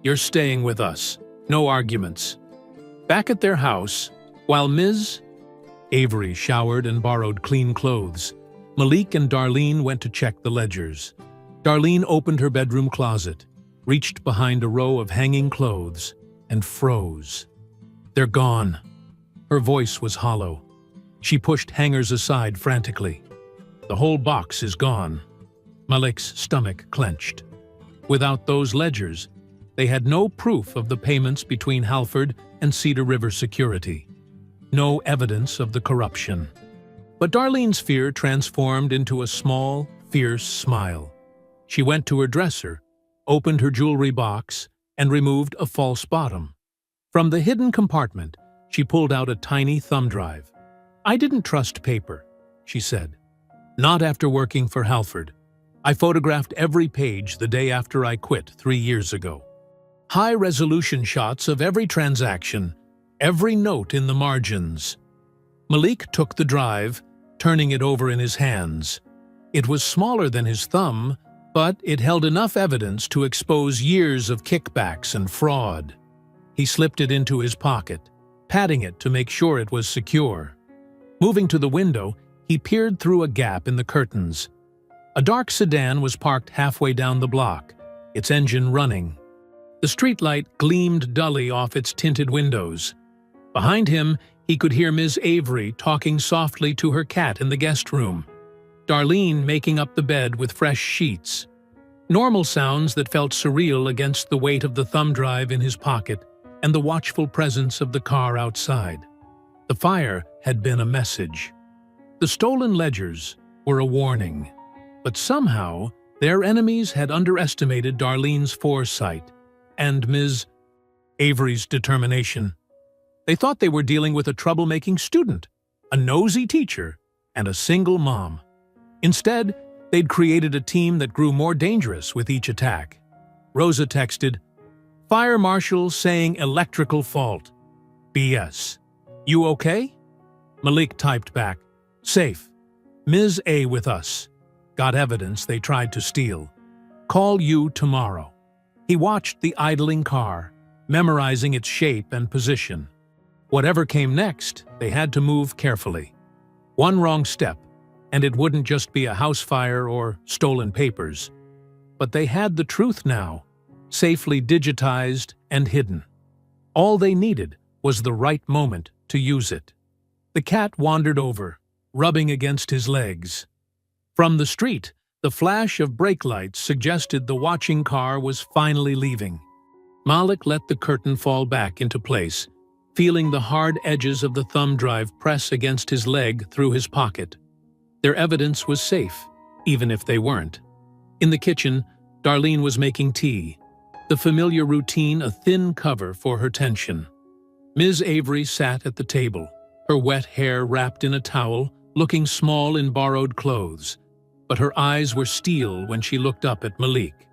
You're staying with us. No arguments. Back at their house, while Ms. Avery showered and borrowed clean clothes, Malik and Darlene went to check the ledgers. Darlene opened her bedroom closet, reached behind a row of hanging clothes, and froze. They're gone. Her voice was hollow. She pushed hangers aside frantically. The whole box is gone. Malik's stomach clenched. Without those ledgers, they had no proof of the payments between Halford and Cedar River Security. No evidence of the corruption. But Darlene's fear transformed into a small, fierce smile. She went to her dresser, opened her jewelry box, and removed a false bottom. From the hidden compartment, she pulled out a tiny thumb drive. I didn't trust paper, she said. Not after working for Halford. I photographed every page the day after I quit 3 years ago. High-resolution shots of every transaction, every note in the margins. Malik took the drive, turning it over in his hands. It was smaller than his thumb, but it held enough evidence to expose years of kickbacks and fraud. He slipped it into his pocket, patting it to make sure it was secure. Moving to the window, he peered through a gap in the curtains. A dark sedan was parked halfway down the block, its engine running. The streetlight gleamed dully off its tinted windows. Behind him, he could hear Ms. Avery talking softly to her cat in the guest room. Darlene making up the bed with fresh sheets. Normal sounds that felt surreal against the weight of the thumb drive in his pocket and the watchful presence of the car outside. The fire had been a message. The stolen ledgers were a warning. But somehow, their enemies had underestimated Darlene's foresight and Ms. Avery's determination. They thought they were dealing with a troublemaking student, a nosy teacher, and a single mom. Instead, they'd created a team that grew more dangerous with each attack. Rosa texted, Fire marshal saying electrical fault. BS. You okay? Malik typed back, Safe. Ms. A with us. Got evidence they tried to steal. Call you tomorrow. He watched the idling car, memorizing its shape and position. Whatever came next, they had to move carefully. One wrong step, and it wouldn't just be a house fire or stolen papers. But they had the truth now, safely digitized and hidden. All they needed was the right moment to use it. The cat wandered over, rubbing against his legs. From the street, the flash of brake lights suggested the watching car was finally leaving. Malik let the curtain fall back into place, feeling the hard edges of the thumb drive press against his leg through his pocket. Their evidence was safe, even if they weren't. In the kitchen, Darlene was making tea, the familiar routine a thin cover for her tension. Ms. Avery sat at the table, her wet hair wrapped in a towel, looking small in borrowed clothes. But her eyes were steel when she looked up at Malik.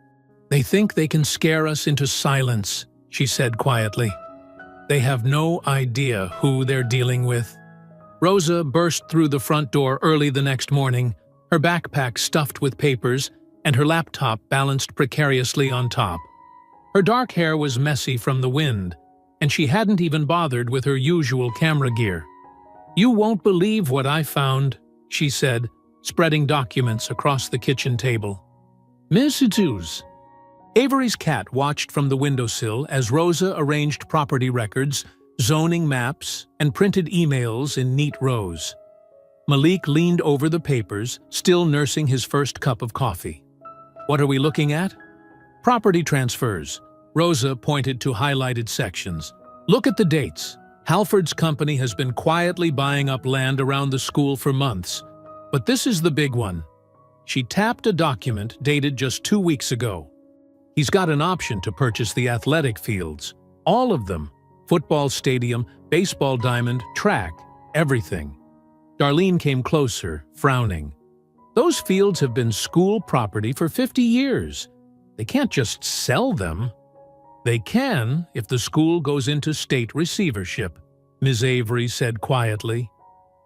"They think they can scare us into silence," she said quietly. "They have no idea who they're dealing with." Rosa burst through the front door early the next morning, her backpack stuffed with papers and her laptop balanced precariously on top. Her dark hair was messy from the wind, and she hadn't even bothered with her usual camera gear. "You won't believe what I found," she said, spreading documents across the kitchen table. "Messages." Avery's cat watched from the windowsill as Rosa arranged property records, zoning maps, and printed emails in neat rows. Malik leaned over the papers, still nursing his first cup of coffee. "What are we looking at?" "Property transfers." Rosa pointed to highlighted sections. "Look at the dates. Halford's company has been quietly buying up land around the school for months. But this is the big one." She tapped a document dated just 2 weeks ago. "He's got an option to purchase the athletic fields. All of them. Football stadium, baseball diamond, track, everything." Darlene came closer, frowning. "Those fields have been school property for 50 years. They can't just sell them." "They can if the school goes into state receivership," Ms. Avery said quietly.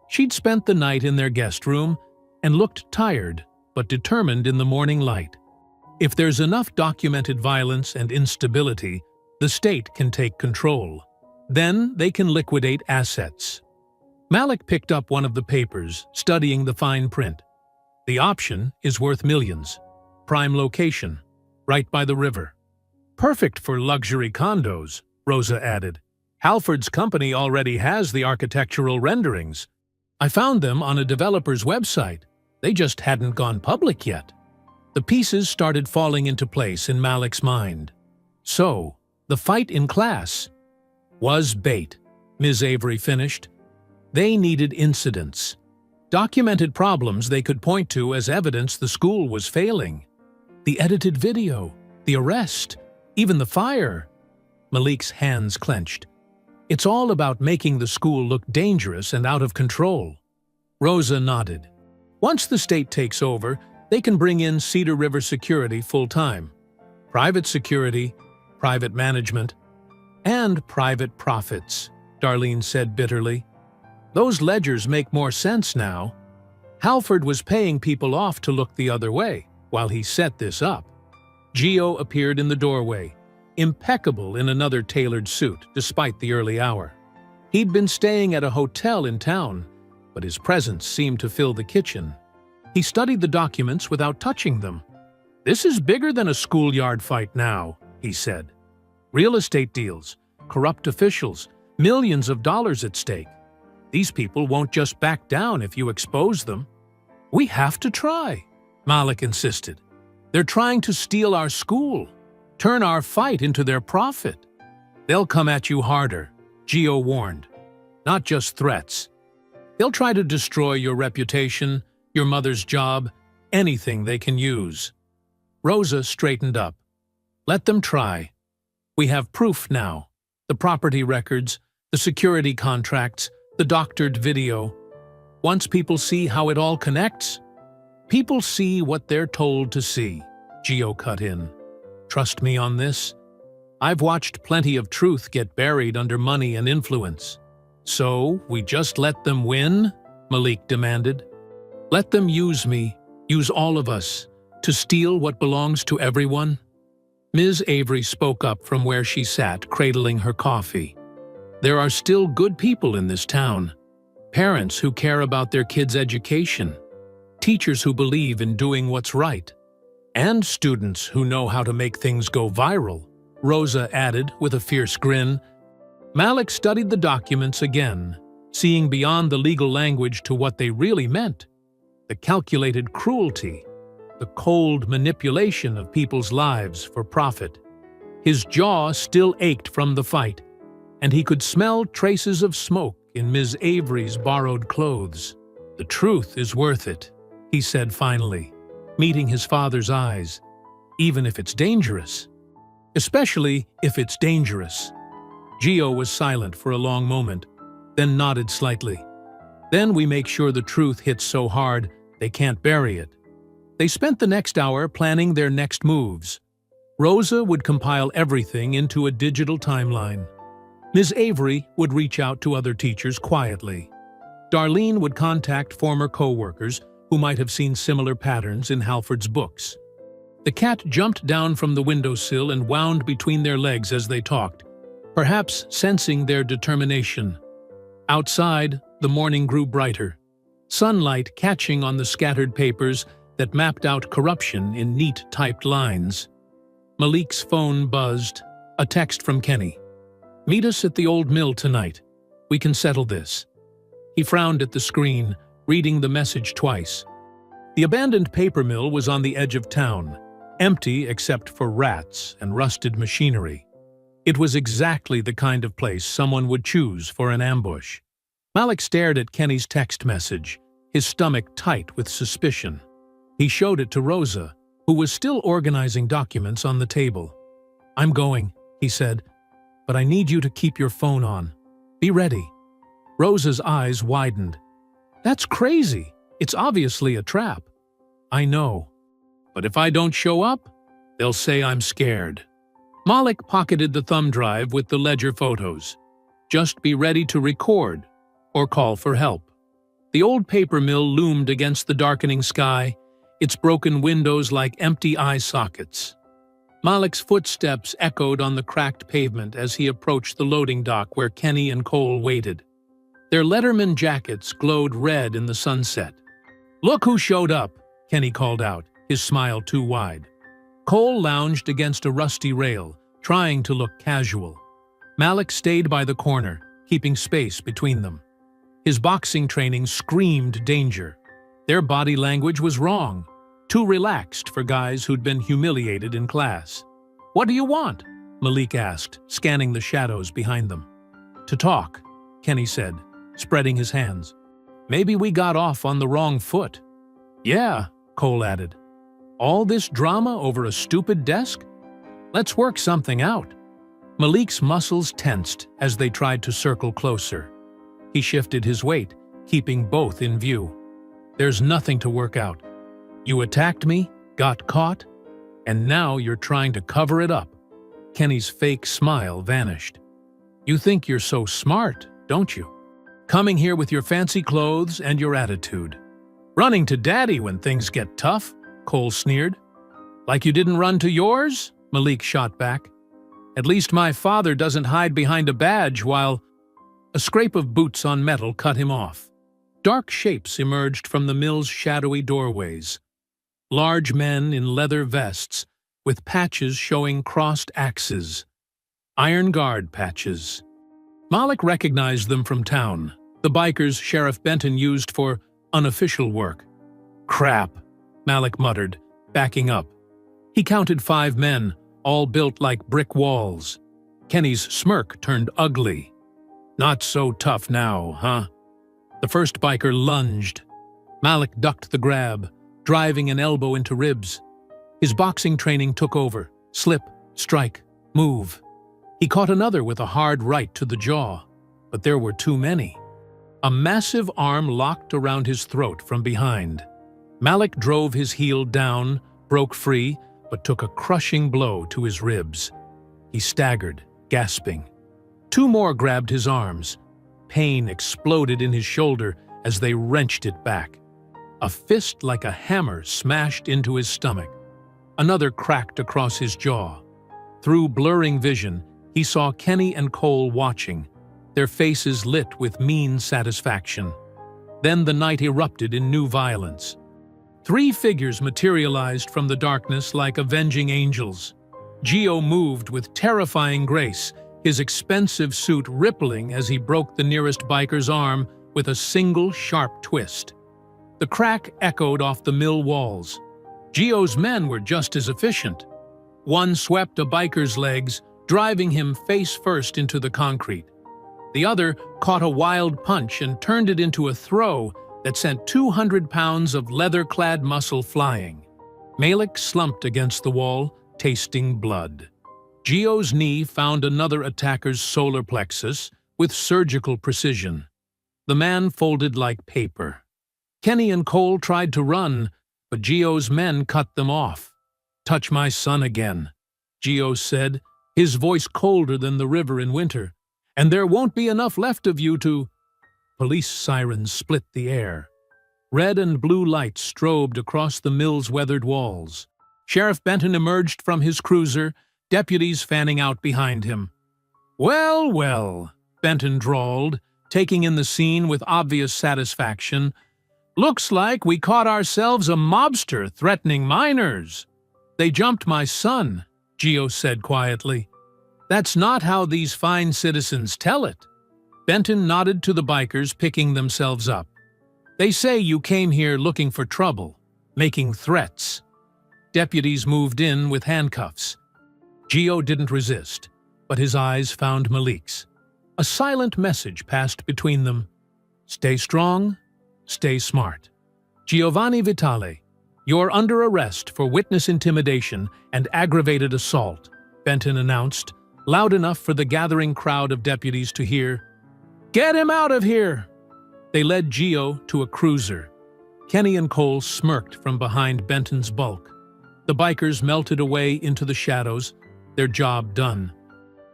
She'd spent the night in their guest room and looked tired but determined in the morning light. If there's enough documented violence and instability, the state can take control. Then they can liquidate assets. Malik picked up one of the papers, studying the fine print. "The option is worth millions. Prime location, right by the river. Perfect for luxury condos," Rosa added. "Halford's company already has the architectural renderings. I found them on a developer's website. They just hadn't gone public yet." The pieces started falling into place in Malik's mind. So, the fight in class was bait, Ms. Avery finished. They needed incidents. Documented problems they could point to as evidence the school was failing. The edited video, the arrest, even the fire. Malik's hands clenched. "It's all about making the school look dangerous and out of control." Rosa nodded. "Once the state takes over, they can bring in Cedar River security full-time. Private security, private management, and private profits," Darlene said bitterly. "Those ledgers make more sense now. Halford was paying people off to look the other way while he set this up." Gio appeared in the doorway, impeccable in another tailored suit despite the early hour. He'd been staying at a hotel in town, but his presence seemed to fill the kitchen. He studied the documents without touching them. "This is bigger than a schoolyard fight now," he said. "Real estate deals, corrupt officials, millions of dollars at stake. These people won't just back down if you expose them." "We have to try," Malik insisted. "They're trying to steal our school, turn our fight into their profit." "They'll come at you harder," Gio warned. "Not just threats. They'll try to destroy your reputation, your mother's job, anything they can use." Rosa straightened up. "Let them try. We have proof now. The property records, the security contracts, the doctored video. Once people see how it all connects, people see what they're told to see," Gio cut in. "Trust me on this. I've watched plenty of truth get buried under money and influence." "So, we just let them win?" Malik demanded. "Let them use me, use all of us, to steal what belongs to everyone?" Ms. Avery spoke up from where she sat, cradling her coffee. There are still good people in this town. Parents who care about their kids' education. Teachers who believe in doing what's right. And students who know how to make things go viral, Rosa added with a fierce grin. Malik studied the documents again, seeing beyond the legal language to what they really meant. The calculated cruelty, the cold manipulation of people's lives for profit. His jaw still ached from the fight, and he could smell traces of smoke in Ms. Avery's borrowed clothes. "The truth is worth it," he said finally, meeting his father's eyes, "even if it's dangerous. Especially if it's dangerous." Gio was silent for a long moment, then nodded slightly. "Then we make sure the truth hits so hard they can't bury it." They spent the next hour planning their next moves. Rosa would compile everything into a digital timeline. Ms. Avery would reach out to other teachers quietly. Darlene would contact former co-workers who might have seen similar patterns in Halford's books. The cat jumped down from the windowsill and wound between their legs as they talked, perhaps sensing their determination. Outside, the morning grew brighter, sunlight catching on the scattered papers that mapped out corruption in neat typed lines. Malik's phone buzzed, a text from Kenny. "Meet us at the old mill tonight. We can settle this." He frowned at the screen, reading the message twice. The abandoned paper mill was on the edge of town, empty except for rats and rusted machinery. It was exactly the kind of place someone would choose for an ambush. Malik stared at Kenny's text message, his stomach tight with suspicion. He showed it to Rosa, who was still organizing documents on the table. "I'm going," he said, "but I need you to keep your phone on. Be ready." Rosa's eyes widened. "That's crazy. It's obviously a trap." "I know. But if I don't show up, they'll say I'm scared." Malik pocketed the thumb drive with the ledger photos. "Just be ready to record or call for help." The old paper mill loomed against the darkening sky, its broken windows like empty eye sockets. Malik's footsteps echoed on the cracked pavement as he approached the loading dock where Kenny and Cole waited. Their Letterman jackets glowed red in the sunset. "Look who showed up," Kenny called out, his smile too wide. Cole lounged against a rusty rail, trying to look casual. Malik stayed by the corner, keeping space between them. His boxing training screamed danger. Their body language was wrong, too relaxed for guys who'd been humiliated in class. "What do you want?" Malik asked, scanning the shadows behind them. "To talk," Kenny said, spreading his hands. "Maybe we got off on the wrong foot." "Yeah," Cole added. "All this drama over a stupid desk? Let's work something out." Malik's muscles tensed as they tried to circle closer. He shifted his weight, keeping both in view. "There's nothing to work out. You attacked me, got caught, and now you're trying to cover it up." Kenny's fake smile vanished. "You think you're so smart, don't you? Coming here with your fancy clothes and your attitude. Running to Daddy when things get tough," Cole sneered. "Like you didn't run to yours?" Malik shot back. "At least my father doesn't hide behind a badge while—" A scrape of boots on metal cut him off. Dark shapes emerged from the mill's shadowy doorways. Large men in leather vests, with patches showing crossed axes. Iron Guard patches. Malik recognized them from town, the bikers Sheriff Benton used for unofficial work. "Crap," Malik muttered, backing up. He counted 5 men, all built like brick walls. Kenny's smirk turned ugly. "Not so tough now, huh?" The first biker lunged. Malik ducked the grab, driving an elbow into ribs. His boxing training took over. Slip, strike, move. He caught another with a hard right to the jaw, but there were too many. A massive arm locked around his throat from behind. Malik drove his heel down, broke free, but took a crushing blow to his ribs. He staggered, gasping. 2 more grabbed his arms. Pain exploded in his shoulder as they wrenched it back. A fist like a hammer smashed into his stomach. Another cracked across his jaw. Through blurring vision, he saw Kenny and Cole watching. their faces lit with mean satisfaction. Then the night erupted in new violence. 3 figures materialized from the darkness like avenging angels. Gio moved with terrifying grace, his expensive suit rippling as he broke the nearest biker's arm with a single sharp twist. The crack echoed off the mill walls. Gio's men were just as efficient. One swept a biker's legs, driving him face first into the concrete. The other caught a wild punch and turned it into a throw that sent 200 pounds of leather-clad muscle flying. Malik slumped against the wall, tasting blood. Gio's knee found another attacker's solar plexus with surgical precision. The man folded like paper. Kenny and Cole tried to run, but Gio's men cut them off. "Touch my son again," Gio said, his voice colder than the river in winter, "and there won't be enough left of you to—" Police sirens split the air. Red and blue lights strobed across the mill's weathered walls. Sheriff Benton emerged from his cruiser, deputies fanning out behind him. "Well, well," Benton drawled, taking in the scene with obvious satisfaction. "Looks like we caught ourselves a mobster threatening minors." "They jumped my son," Gio said quietly. "That's not how these fine citizens tell it." Benton nodded to the bikers picking themselves up. "They say you came here looking for trouble, making threats." Deputies moved in with handcuffs. Gio didn't resist, but his eyes found Malik's. A silent message passed between them. "Stay strong, stay smart. Giovanni Vitale, you're under arrest for witness intimidation and aggravated assault," Benton announced, loud enough for the gathering crowd of deputies to hear. "Get him out of here!" They led Gio to a cruiser. Kenny and Cole smirked from behind Benton's bulk. The bikers melted away into the shadows, their job done.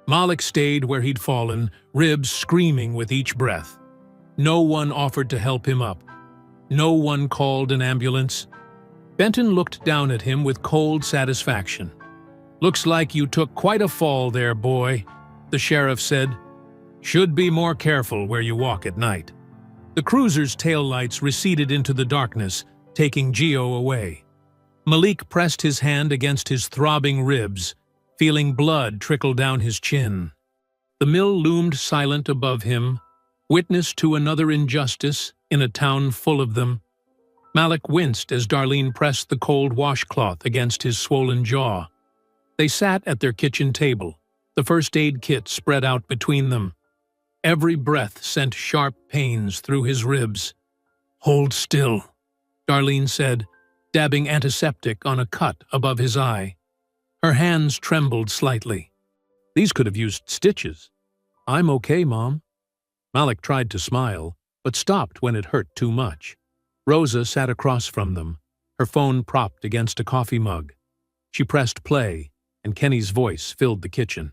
Malik stayed where he'd fallen, ribs screaming with each breath. No one offered to help him up. No one called an ambulance. Benton looked down at him with cold satisfaction. "Looks like you took quite a fall there, boy," the sheriff said. "Should be more careful where you walk at night." The cruiser's taillights receded into the darkness, taking Gio away. Malik pressed his hand against his throbbing ribs, feeling blood trickle down his chin. The mill loomed silent above him, witness to another injustice in a town full of them. Malik winced as Darlene pressed the cold washcloth against his swollen jaw. They sat at their kitchen table, the first aid kit spread out between them. Every breath sent sharp pains through his ribs. "Hold still," Darlene said, dabbing antiseptic on a cut above his eye. Her hands trembled slightly. "These could have used stitches." "I'm okay, Mom." Malik tried to smile, but stopped when it hurt too much. Rosa sat across from them, her phone propped against a coffee mug. She pressed play, and Kenny's voice filled the kitchen.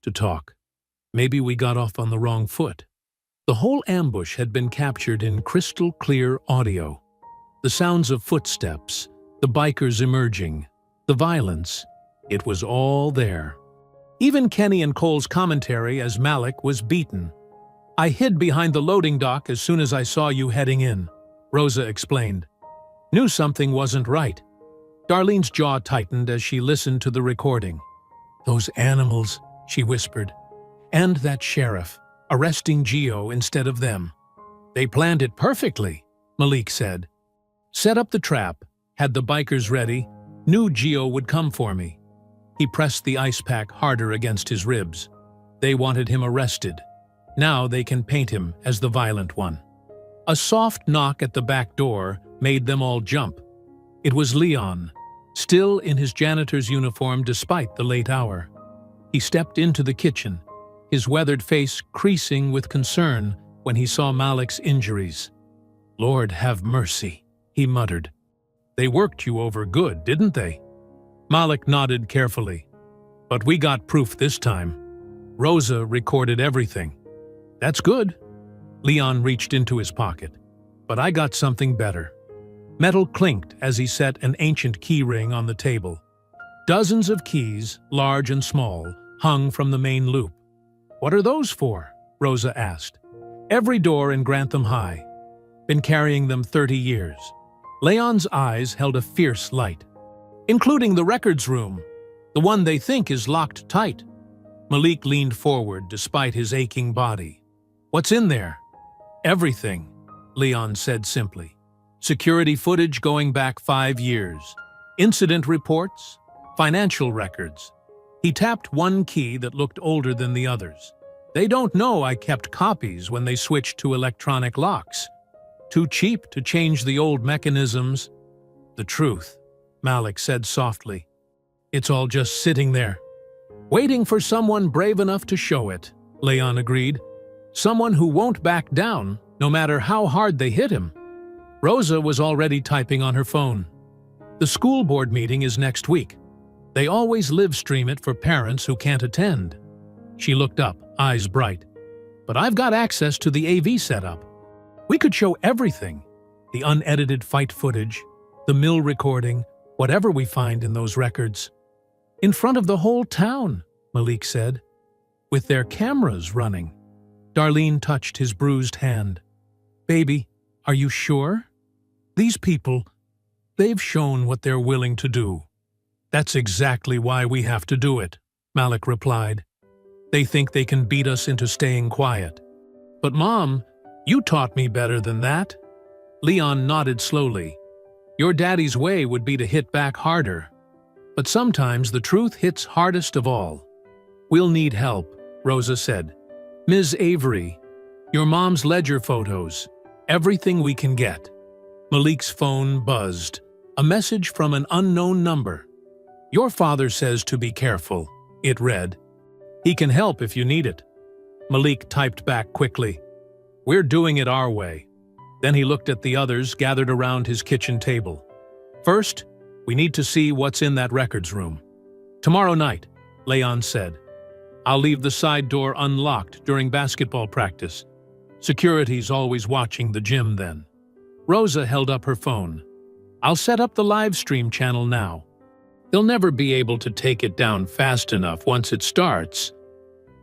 "To talk. Maybe we got off on the wrong foot." The whole ambush had been captured in crystal-clear audio. The sounds of footsteps, the bikers emerging, the violence, it was all there. Even Kenny and Cole's commentary as Malik was beaten. "I hid behind the loading dock as soon as I saw you heading in," Rosa explained. "Knew something wasn't right." Darlene's jaw tightened as she listened to the recording. "Those animals," she whispered. "And that sheriff, arresting Gio instead of them. They planned it perfectly," Malik said. "Set up the trap, had the bikers ready, knew Gio would come for me." He pressed the ice pack harder against his ribs. They wanted him arrested. Now they can paint him as the violent one. A soft knock at the back door made them all jump. It was Leon, still in his janitor's uniform despite the late hour. He stepped into the kitchen, his weathered face creasing with concern when he saw Malik's injuries. "Lord have mercy," he muttered. "They worked you over good, didn't they?" Malik nodded carefully. "But we got proof this time. Rosa recorded everything." "That's good." Leon reached into his pocket. "But I got something better." Metal clinked as he set an ancient key ring on the table. Dozens of keys, large and small, hung from the main loop. "What are those for?" Rosa asked. Every door in Grantham High. Been carrying them 30 years. Leon's eyes held a fierce light. Including the records room, the one they think is locked tight. Malik leaned forward despite his aching body. What's in there? Everything, Leon said simply. Security footage going back 5 years. Incident reports, financial records. He tapped one key that looked older than the others. They don't know I kept copies when they switched to electronic locks. Too cheap to change the old mechanisms. The truth, Malik said softly. It's all just sitting there. Waiting for someone brave enough to show it, Leon agreed. Someone who won't back down, no matter how hard they hit him. Rosa was already typing on her phone. The school board meeting is next week. They always live stream it for parents who can't attend. She looked up, eyes bright. But I've got access to the AV setup. We could show everything. The unedited fight footage, the mill recording, whatever we find in those records. In front of the whole town, Malik said. With their cameras running. Darlene touched his bruised hand. Baby, are you sure? These people, they've shown what they're willing to do. That's exactly why we have to do it, Malik replied. They think they can beat us into staying quiet. But Mom, you taught me better than that. Leon nodded slowly. Your daddy's way would be to hit back harder. But sometimes the truth hits hardest of all. We'll need help, Rosa said. Ms. Avery, your mom's ledger photos, everything we can get. Malik's phone buzzed. A message from an unknown number. Your father says to be careful, it read. He can help if you need it. Malik typed back quickly. We're doing it our way. Then he looked at the others gathered around his kitchen table. First, we need to see what's in that records room. Tomorrow night, Leon said. I'll leave the side door unlocked during basketball practice. Security's always watching the gym then. Rosa held up her phone. I'll set up the live stream channel now. They'll never be able to take it down fast enough once it starts.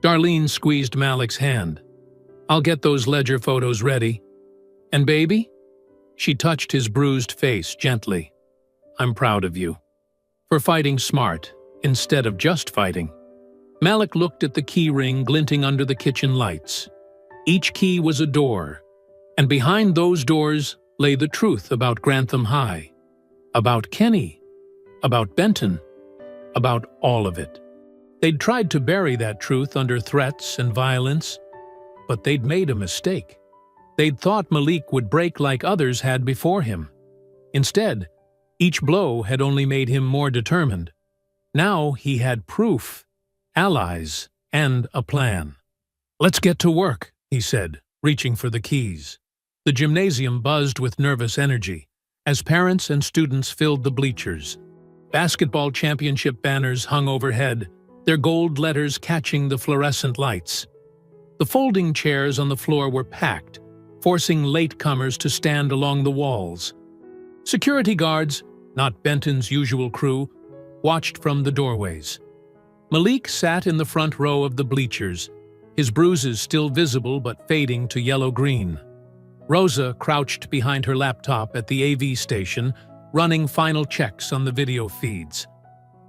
Darlene squeezed Malik's hand. I'll get those ledger photos ready. And baby? She touched his bruised face gently. I'm proud of you. For fighting smart, instead of just fighting. Malik looked at the key ring glinting under the kitchen lights. Each key was a door, and behind those doors lay the truth about Grantham High, about Kenny, about Benton, about all of it. They'd tried to bury that truth under threats and violence, but they'd made a mistake. They'd thought Malik would break like others had before him. Instead, each blow had only made him more determined. Now he had proof, allies, and a plan. Let's get to work, he said, reaching for the keys. The gymnasium buzzed with nervous energy as parents and students filled the bleachers. Basketball championship banners hung overhead, their gold letters catching the fluorescent lights. The folding chairs on the floor were packed, forcing latecomers to stand along the walls. Security guards, not Benton's usual crew, watched from the doorways. Malik sat in the front row of the bleachers, his bruises still visible but fading to yellow-green. Rosa crouched behind her laptop at the AV station, running final checks on the video feeds.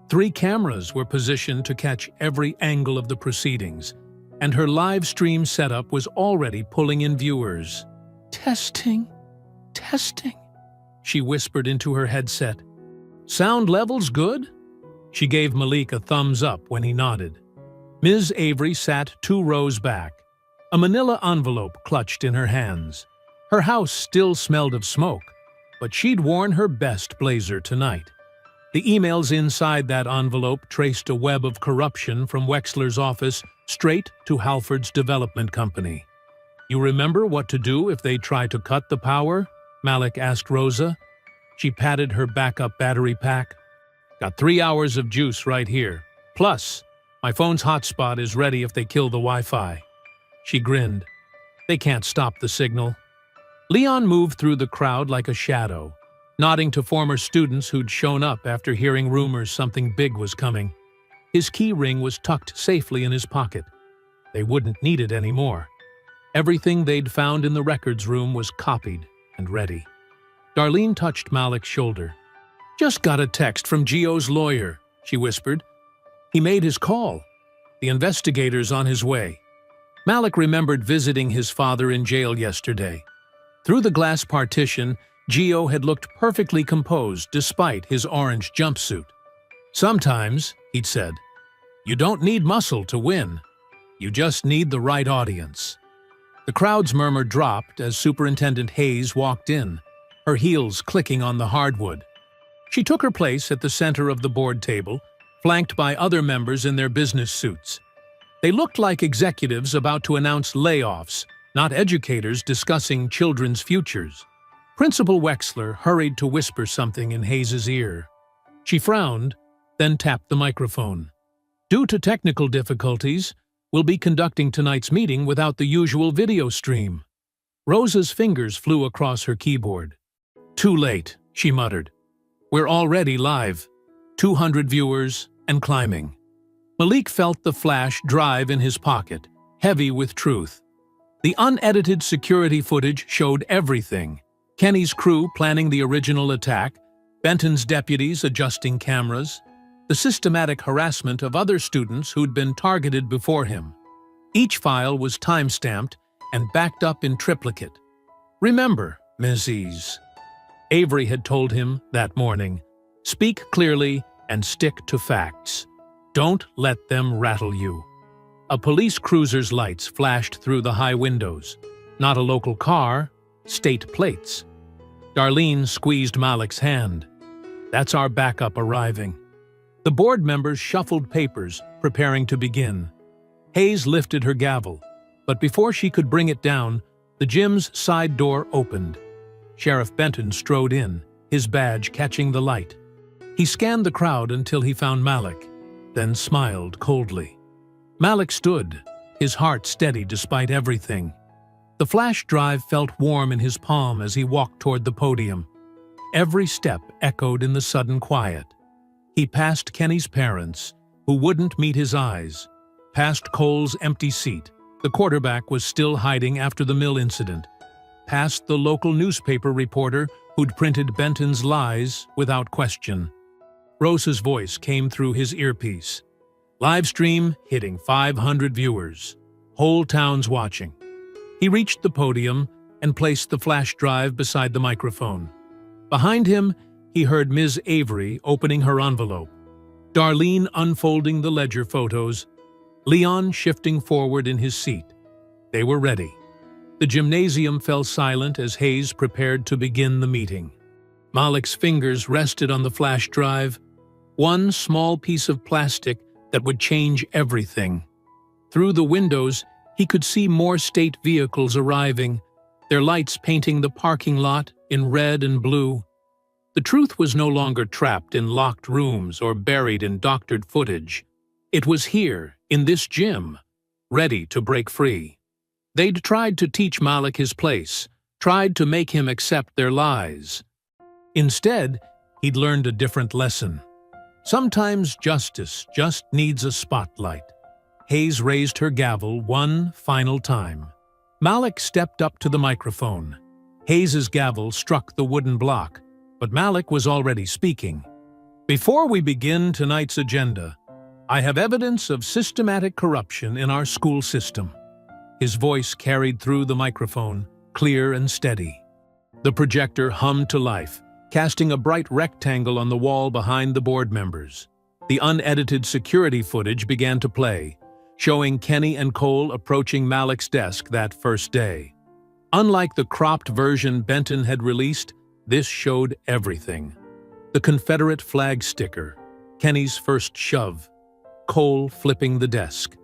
3 cameras were positioned to catch every angle of the proceedings, and her live stream setup was already pulling in viewers. Testing, she whispered into her headset. Sound levels good? She gave Malik a thumbs up when he nodded. Ms. Avery sat 2 rows back, a manila envelope clutched in her hands. Her house still smelled of smoke, but she'd worn her best blazer tonight. The emails inside that envelope traced a web of corruption from Wexler's office straight to Halford's development company. You remember what to do if they try to cut the power? Malik asked Rosa. She patted her backup battery pack. Got 3 hours of juice right here. Plus, my phone's hotspot is ready if they kill the Wi-Fi. She grinned. They can't stop the signal. Leon moved through the crowd like a shadow, nodding to former students who'd shown up after hearing rumors something big was coming. His key ring was tucked safely in his pocket. They wouldn't need it anymore. Everything they'd found in the records room was copied and ready. Darlene touched Malik's shoulder. "Just got a text from Gio's lawyer," she whispered. "He made his call. The investigator's on his way." Malik remembered visiting his father in jail yesterday. Through the glass partition, Gio had looked perfectly composed despite his orange jumpsuit. "Sometimes," he'd said, "you don't need muscle to win. You just need the right audience." The crowd's murmur dropped as Superintendent Hayes walked in, her heels clicking on the hardwood. She took her place at the center of the board table, flanked by other members in their business suits. They looked like executives about to announce layoffs, not educators discussing children's futures. Principal Wexler hurried to whisper something in Hayes's ear. She frowned, then tapped the microphone. "Due to technical difficulties, we'll be conducting tonight's meeting without the usual video stream." Rosa's fingers flew across her keyboard. "Too late," she muttered. "We're already live. 200 viewers and climbing." Malik felt the flash drive in his pocket, heavy with truth. The unedited security footage showed everything. Kenny's crew planning the original attack, Benton's deputies adjusting cameras, the systematic harassment of other students who'd been targeted before him. Each file was time-stamped and backed up in triplicate. "Remember, Mrs." Avery had told him that morning, "Speak clearly and stick to facts. Don't let them rattle you." A police cruiser's lights flashed through the high windows. Not a local car, state plates. Darlene squeezed Malik's hand. "That's our backup arriving." The board members shuffled papers, preparing to begin. Hayes lifted her gavel, but before she could bring it down, the gym's side door opened. Sheriff Benton strode in, his badge catching the light. He scanned the crowd until he found Malik, then smiled coldly. Malik stood, his heart steady despite everything. The flash drive felt warm in his palm as he walked toward the podium. Every step echoed in the sudden quiet. He passed Kenny's parents, who wouldn't meet his eyes, past Cole's empty seat. The quarterback was still hiding after the mill incident. Past the local newspaper reporter who'd printed Benton's lies without question. Rosa's voice came through his earpiece. "Live stream hitting 500 viewers. Whole town's watching." He reached the podium and placed the flash drive beside the microphone. Behind him, he heard Ms. Avery opening her envelope, Darlene unfolding the ledger photos, Leon shifting forward in his seat. They were ready. The gymnasium fell silent as Hayes prepared to begin the meeting. Malik's fingers rested on the flash drive, one small piece of plastic that would change everything. Through the windows, he could see more state vehicles arriving, their lights painting the parking lot in red and blue. The truth was no longer trapped in locked rooms or buried in doctored footage. It was here, in this gym, ready to break free. They'd tried to teach Malik his place, tried to make him accept their lies. Instead, he'd learned a different lesson. Sometimes justice just needs a spotlight. Hayes raised her gavel one final time. Malik stepped up to the microphone. Hayes's gavel struck the wooden block, but Malik was already speaking. "Before we begin tonight's agenda, I have evidence of systematic corruption in our school system." His voice carried through the microphone, clear and steady. The projector hummed to life, casting a bright rectangle on the wall behind the board members. The unedited security footage began to play, showing Kenny and Cole approaching Malik's desk that first day. Unlike the cropped version Benton had released, this showed everything. The Confederate flag sticker, Kenny's first shove, Cole flipping the desk.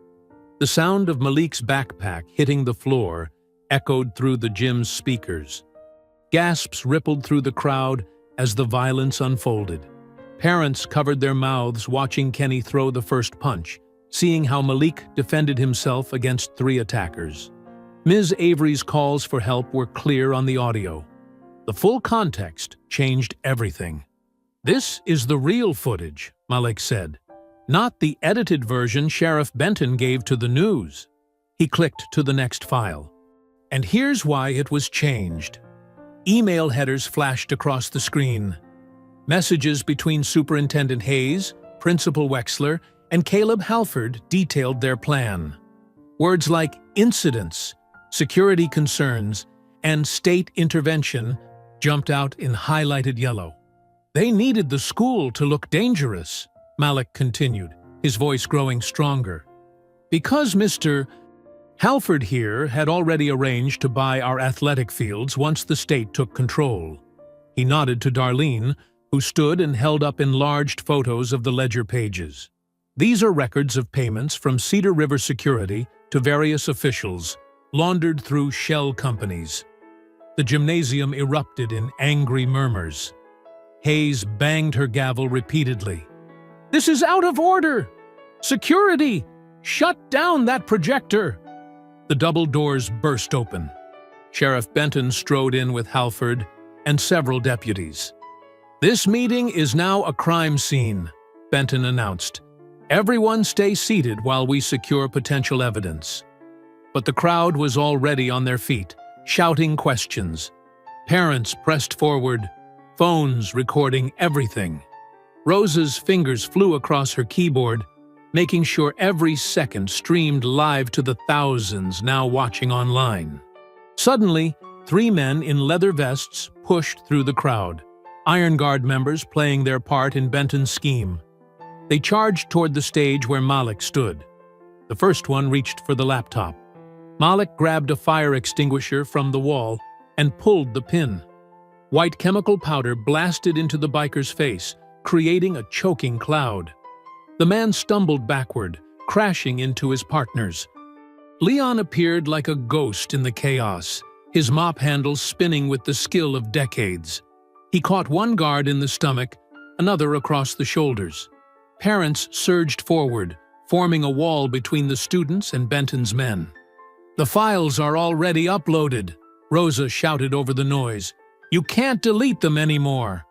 The sound of Malik's backpack hitting the floor echoed through the gym's speakers. Gasps rippled through the crowd as the violence unfolded. Parents covered their mouths watching Kenny throw the first punch, seeing how Malik defended himself against 3 attackers. Ms. Avery's calls for help were clear on the audio. The full context changed everything. "This is the real footage," Malik said. "Not the edited version Sheriff Benton gave to the news." He clicked to the next file. And here's why it was changed. Email headers flashed across the screen. Messages between Superintendent Hayes, Principal Wexler, and Caleb Halford detailed their plan. Words like incidents, security concerns, and state intervention jumped out in highlighted yellow. They needed the school to look dangerous, Malik continued, his voice growing stronger. Because Mr. Halford here had already arranged to buy our athletic fields once the state took control. He nodded to Darlene, who stood and held up enlarged photos of the ledger pages. These are records of payments from Cedar River Security to various officials, laundered through shell companies. The gymnasium erupted in angry murmurs. Hayes banged her gavel repeatedly. "This is out of order! Security! Shut down that projector!" The double doors burst open. Sheriff Benton strode in with Halford and several deputies. "This meeting is now a crime scene," Benton announced. "Everyone stay seated while we secure potential evidence." But the crowd was already on their feet, shouting questions. Parents pressed forward, phones recording everything. Rosa's fingers flew across her keyboard, making sure every second streamed live to the thousands now watching online. Suddenly, 3 men in leather vests pushed through the crowd, Iron Guard members playing their part in Benton's scheme. They charged toward the stage where Malik stood. The first one reached for the laptop. Malik grabbed a fire extinguisher from the wall and pulled the pin. White chemical powder blasted into the biker's face, creating a choking cloud. The man stumbled backward, crashing into his partners. Leon appeared like a ghost in the chaos, his mop handle spinning with the skill of decades. He caught one guard in the stomach, another across the shoulders. Parents surged forward, forming a wall between the students and Benton's men. "The files are already uploaded," Rosa shouted over the noise. "You can't delete them anymore."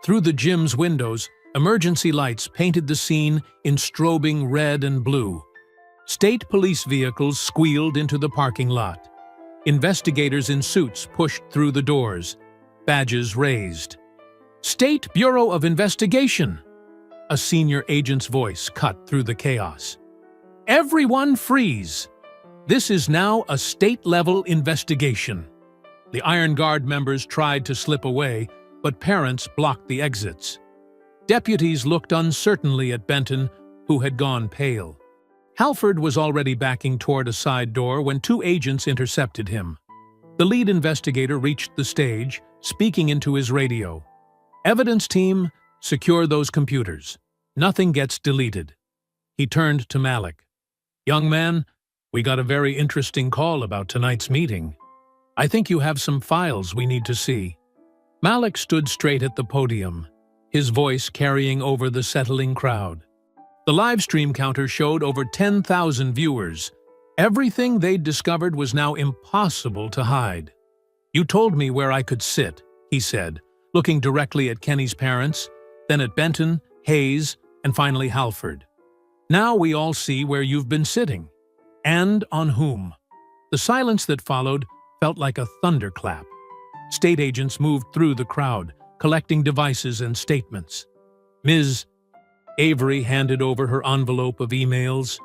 Through the gym's windows, emergency lights painted the scene in strobing red and blue. State police vehicles squealed into the parking lot. Investigators in suits pushed through the doors, badges raised. "State Bureau of Investigation!" A senior agent's voice cut through the chaos. "Everyone freeze! This is now a state-level investigation." The Iron Guard members tried to slip away, but parents blocked the exits. Deputies looked uncertainly at Benton, who had gone pale. Halford was already backing toward a side door when 2 agents intercepted him. The lead investigator reached the stage, speaking into his radio. "Evidence team, secure those computers. Nothing gets deleted." He turned to Malik. "Young man, we got a very interesting call about tonight's meeting. I think you have some files we need to see." Malik stood straight at the podium, his voice carrying over the settling crowd. The live stream counter showed over 10,000 viewers. Everything they'd discovered was now impossible to hide. "You told me where I could sit," he said, looking directly at Kenny's parents, then at Benton, Hayes, and finally Halford. "Now we all see where you've been sitting. And on whom." The silence that followed felt like a thunderclap. State agents moved through the crowd, collecting devices and statements. Ms. Avery handed over her envelope of emails.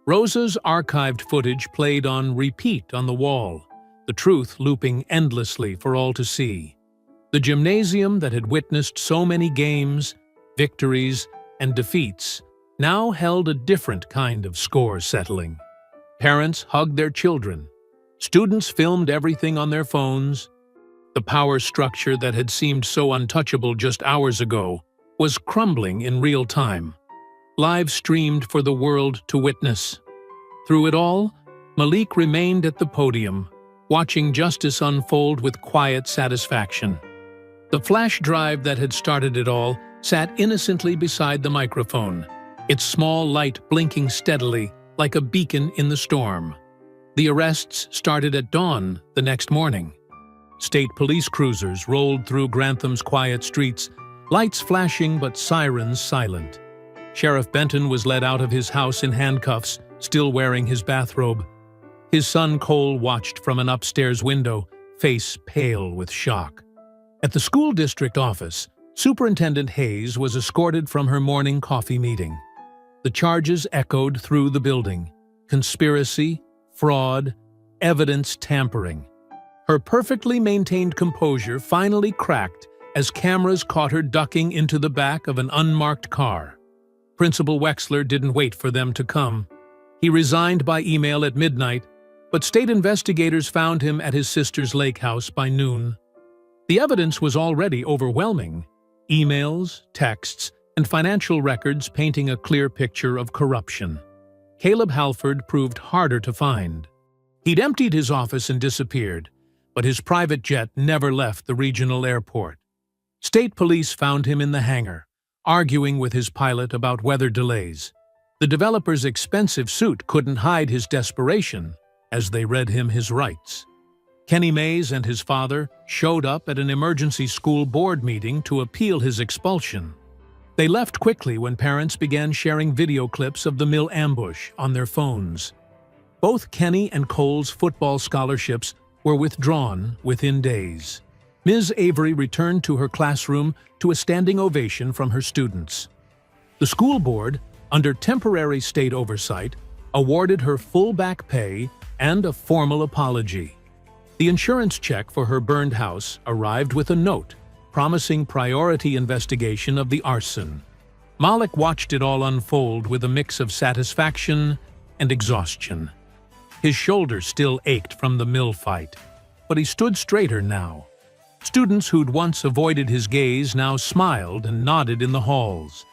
Rosa's archived footage played on repeat on the wall, the truth looping endlessly for all to see. The gymnasium that had witnessed so many games, victories, and defeats now held a different kind of score settling. Parents hugged their children. Students filmed everything on their phones. The power structure that had seemed so untouchable just hours ago was crumbling in real time, live streamed for the world to witness. Through it all, Malik remained at the podium, watching justice unfold with quiet satisfaction. The flash drive that had started it all sat innocently beside the microphone, its small light blinking steadily like a beacon in the storm. The arrests started at dawn the next morning. State police cruisers rolled through Grantham's quiet streets, lights flashing but sirens silent. Sheriff Benton was led out of his house in handcuffs, still wearing his bathrobe. His son Cole watched from an upstairs window, face pale with shock. At the school district office, Superintendent Hayes was escorted from her morning coffee meeting. The charges echoed through the building: conspiracy, fraud, evidence tampering. Her perfectly maintained composure finally cracked as cameras caught her ducking into the back of an unmarked car. Principal Wexler didn't wait for them to come. He resigned by email at midnight, but state investigators found him at his sister's lake house by noon. The evidence was already overwhelming: emails, texts, and financial records painting a clear picture of corruption. Caleb Halford proved harder to find. He'd emptied his office and disappeared, but his private jet never left the regional airport. State police found him in the hangar, arguing with his pilot about weather delays. The developer's expensive suit couldn't hide his desperation as they read him his rights. Kenny Mays and his father showed up at an emergency school board meeting to appeal his expulsion. They left quickly when parents began sharing video clips of the mill ambush on their phones. Both Kenny and Cole's football scholarships were withdrawn within days. Ms. Avery returned to her classroom to a standing ovation from her students. The school board, under temporary state oversight, awarded her full back pay and a formal apology. The insurance check for her burned house arrived with a note promising priority investigation of the arson. Malik watched it all unfold with a mix of satisfaction and exhaustion. His shoulder still ached from the mill fight, but he stood straighter now. Students who'd once avoided his gaze now smiled and nodded in the halls.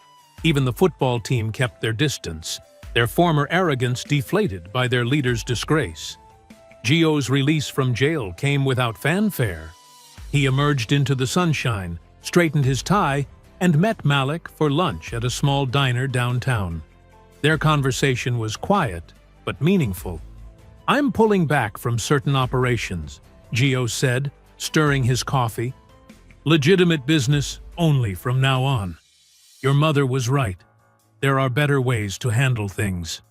Even the football team kept their distance, their former arrogance deflated by their leader's disgrace. Gio's release from jail came without fanfare. He emerged into the sunshine, straightened his tie, and met Malik for lunch at a small diner downtown. Their conversation was quiet, but meaningful. "I'm pulling back from certain operations," Gio said, stirring his coffee. "Legitimate business only from now on. Your mother was right. There are better ways to handle things."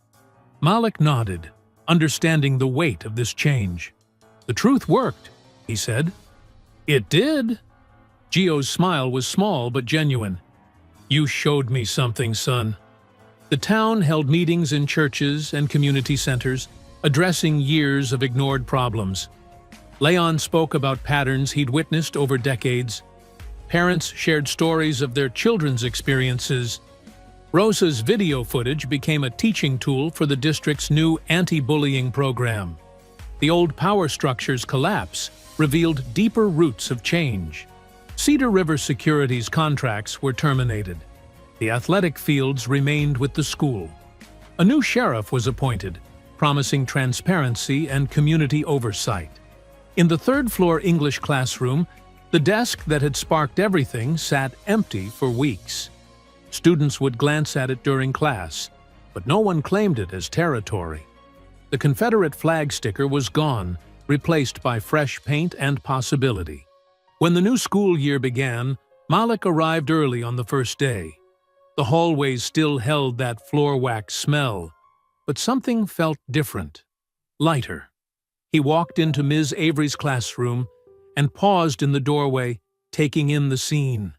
Malik nodded, understanding the weight of this change. "The truth worked," he said. "It did." Gio's smile was small but genuine. "You showed me something, son." The town held meetings in churches and community centers, addressing years of ignored problems. Leon spoke about patterns he'd witnessed over decades. Parents shared stories of their children's experiences. Rosa's video footage became a teaching tool for the district's new anti-bullying program. The old power structure's collapse revealed deeper roots of change. Cedar River Security's contracts were terminated. The athletic fields remained with the school. A new sheriff was appointed, promising transparency and community oversight. In the third-floor English classroom, the desk that had sparked everything sat empty for weeks. Students would glance at it during class, but no one claimed it as territory. The Confederate flag sticker was gone, replaced by fresh paint and possibility. When the new school year began, Malik arrived early on the first day. The hallways still held that floor wax smell, but something felt different, lighter. He walked into Ms. Avery's classroom and paused in the doorway, taking in the scene.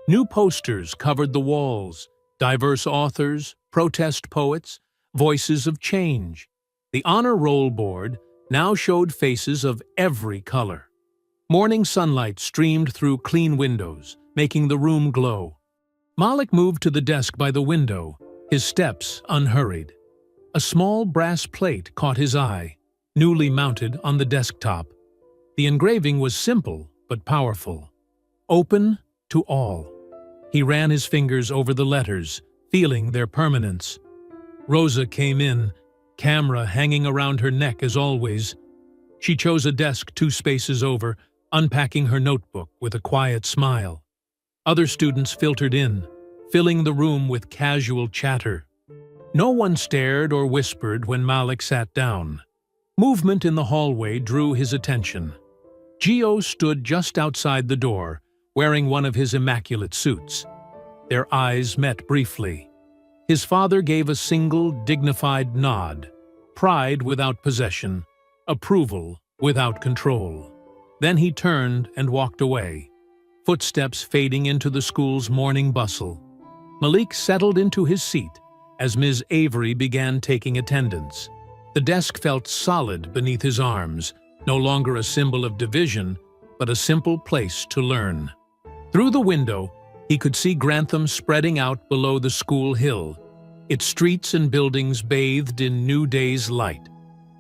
New posters covered the walls, diverse authors, protest poets, voices of change. The honor roll board now showed faces of every color. Morning sunlight streamed through clean windows, making the room glow. Malik moved to the desk by the window, his steps unhurried. A small brass plate caught his eye, newly mounted on the desktop. The engraving was simple but powerful. "Open to all." He ran his fingers over the letters, feeling their permanence. Rosa came in, camera hanging around her neck as always. She chose a desk 2 spaces over, unpacking her notebook with a quiet smile. Other students filtered in, filling the room with casual chatter. No one stared or whispered when Malik sat down. Movement in the hallway drew his attention. Gio stood just outside the door, wearing one of his immaculate suits. Their eyes met briefly. His father gave a single, dignified nod. pride without possession, approval without control. Then he turned and walked away, footsteps fading into the school's morning bustle. Malik settled into his seat as Ms. Avery began taking attendance. The desk felt solid beneath his arms, no longer a symbol of division, but a simple place to learn. Through the window, he could see Grantham spreading out below the school hill, its streets and buildings bathed in new day's light.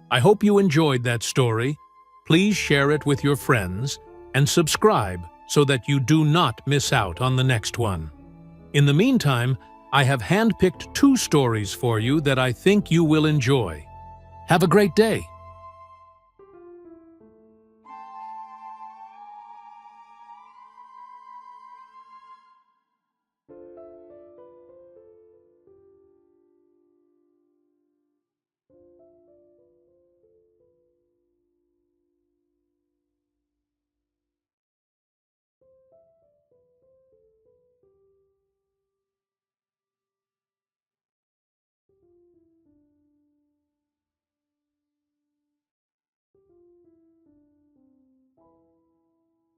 I hope you enjoyed that story. Please share it with your friends and subscribe so that you do not miss out on the next one. In the meantime, I have handpicked 2 stories for you that I think you will enjoy. Have a great day!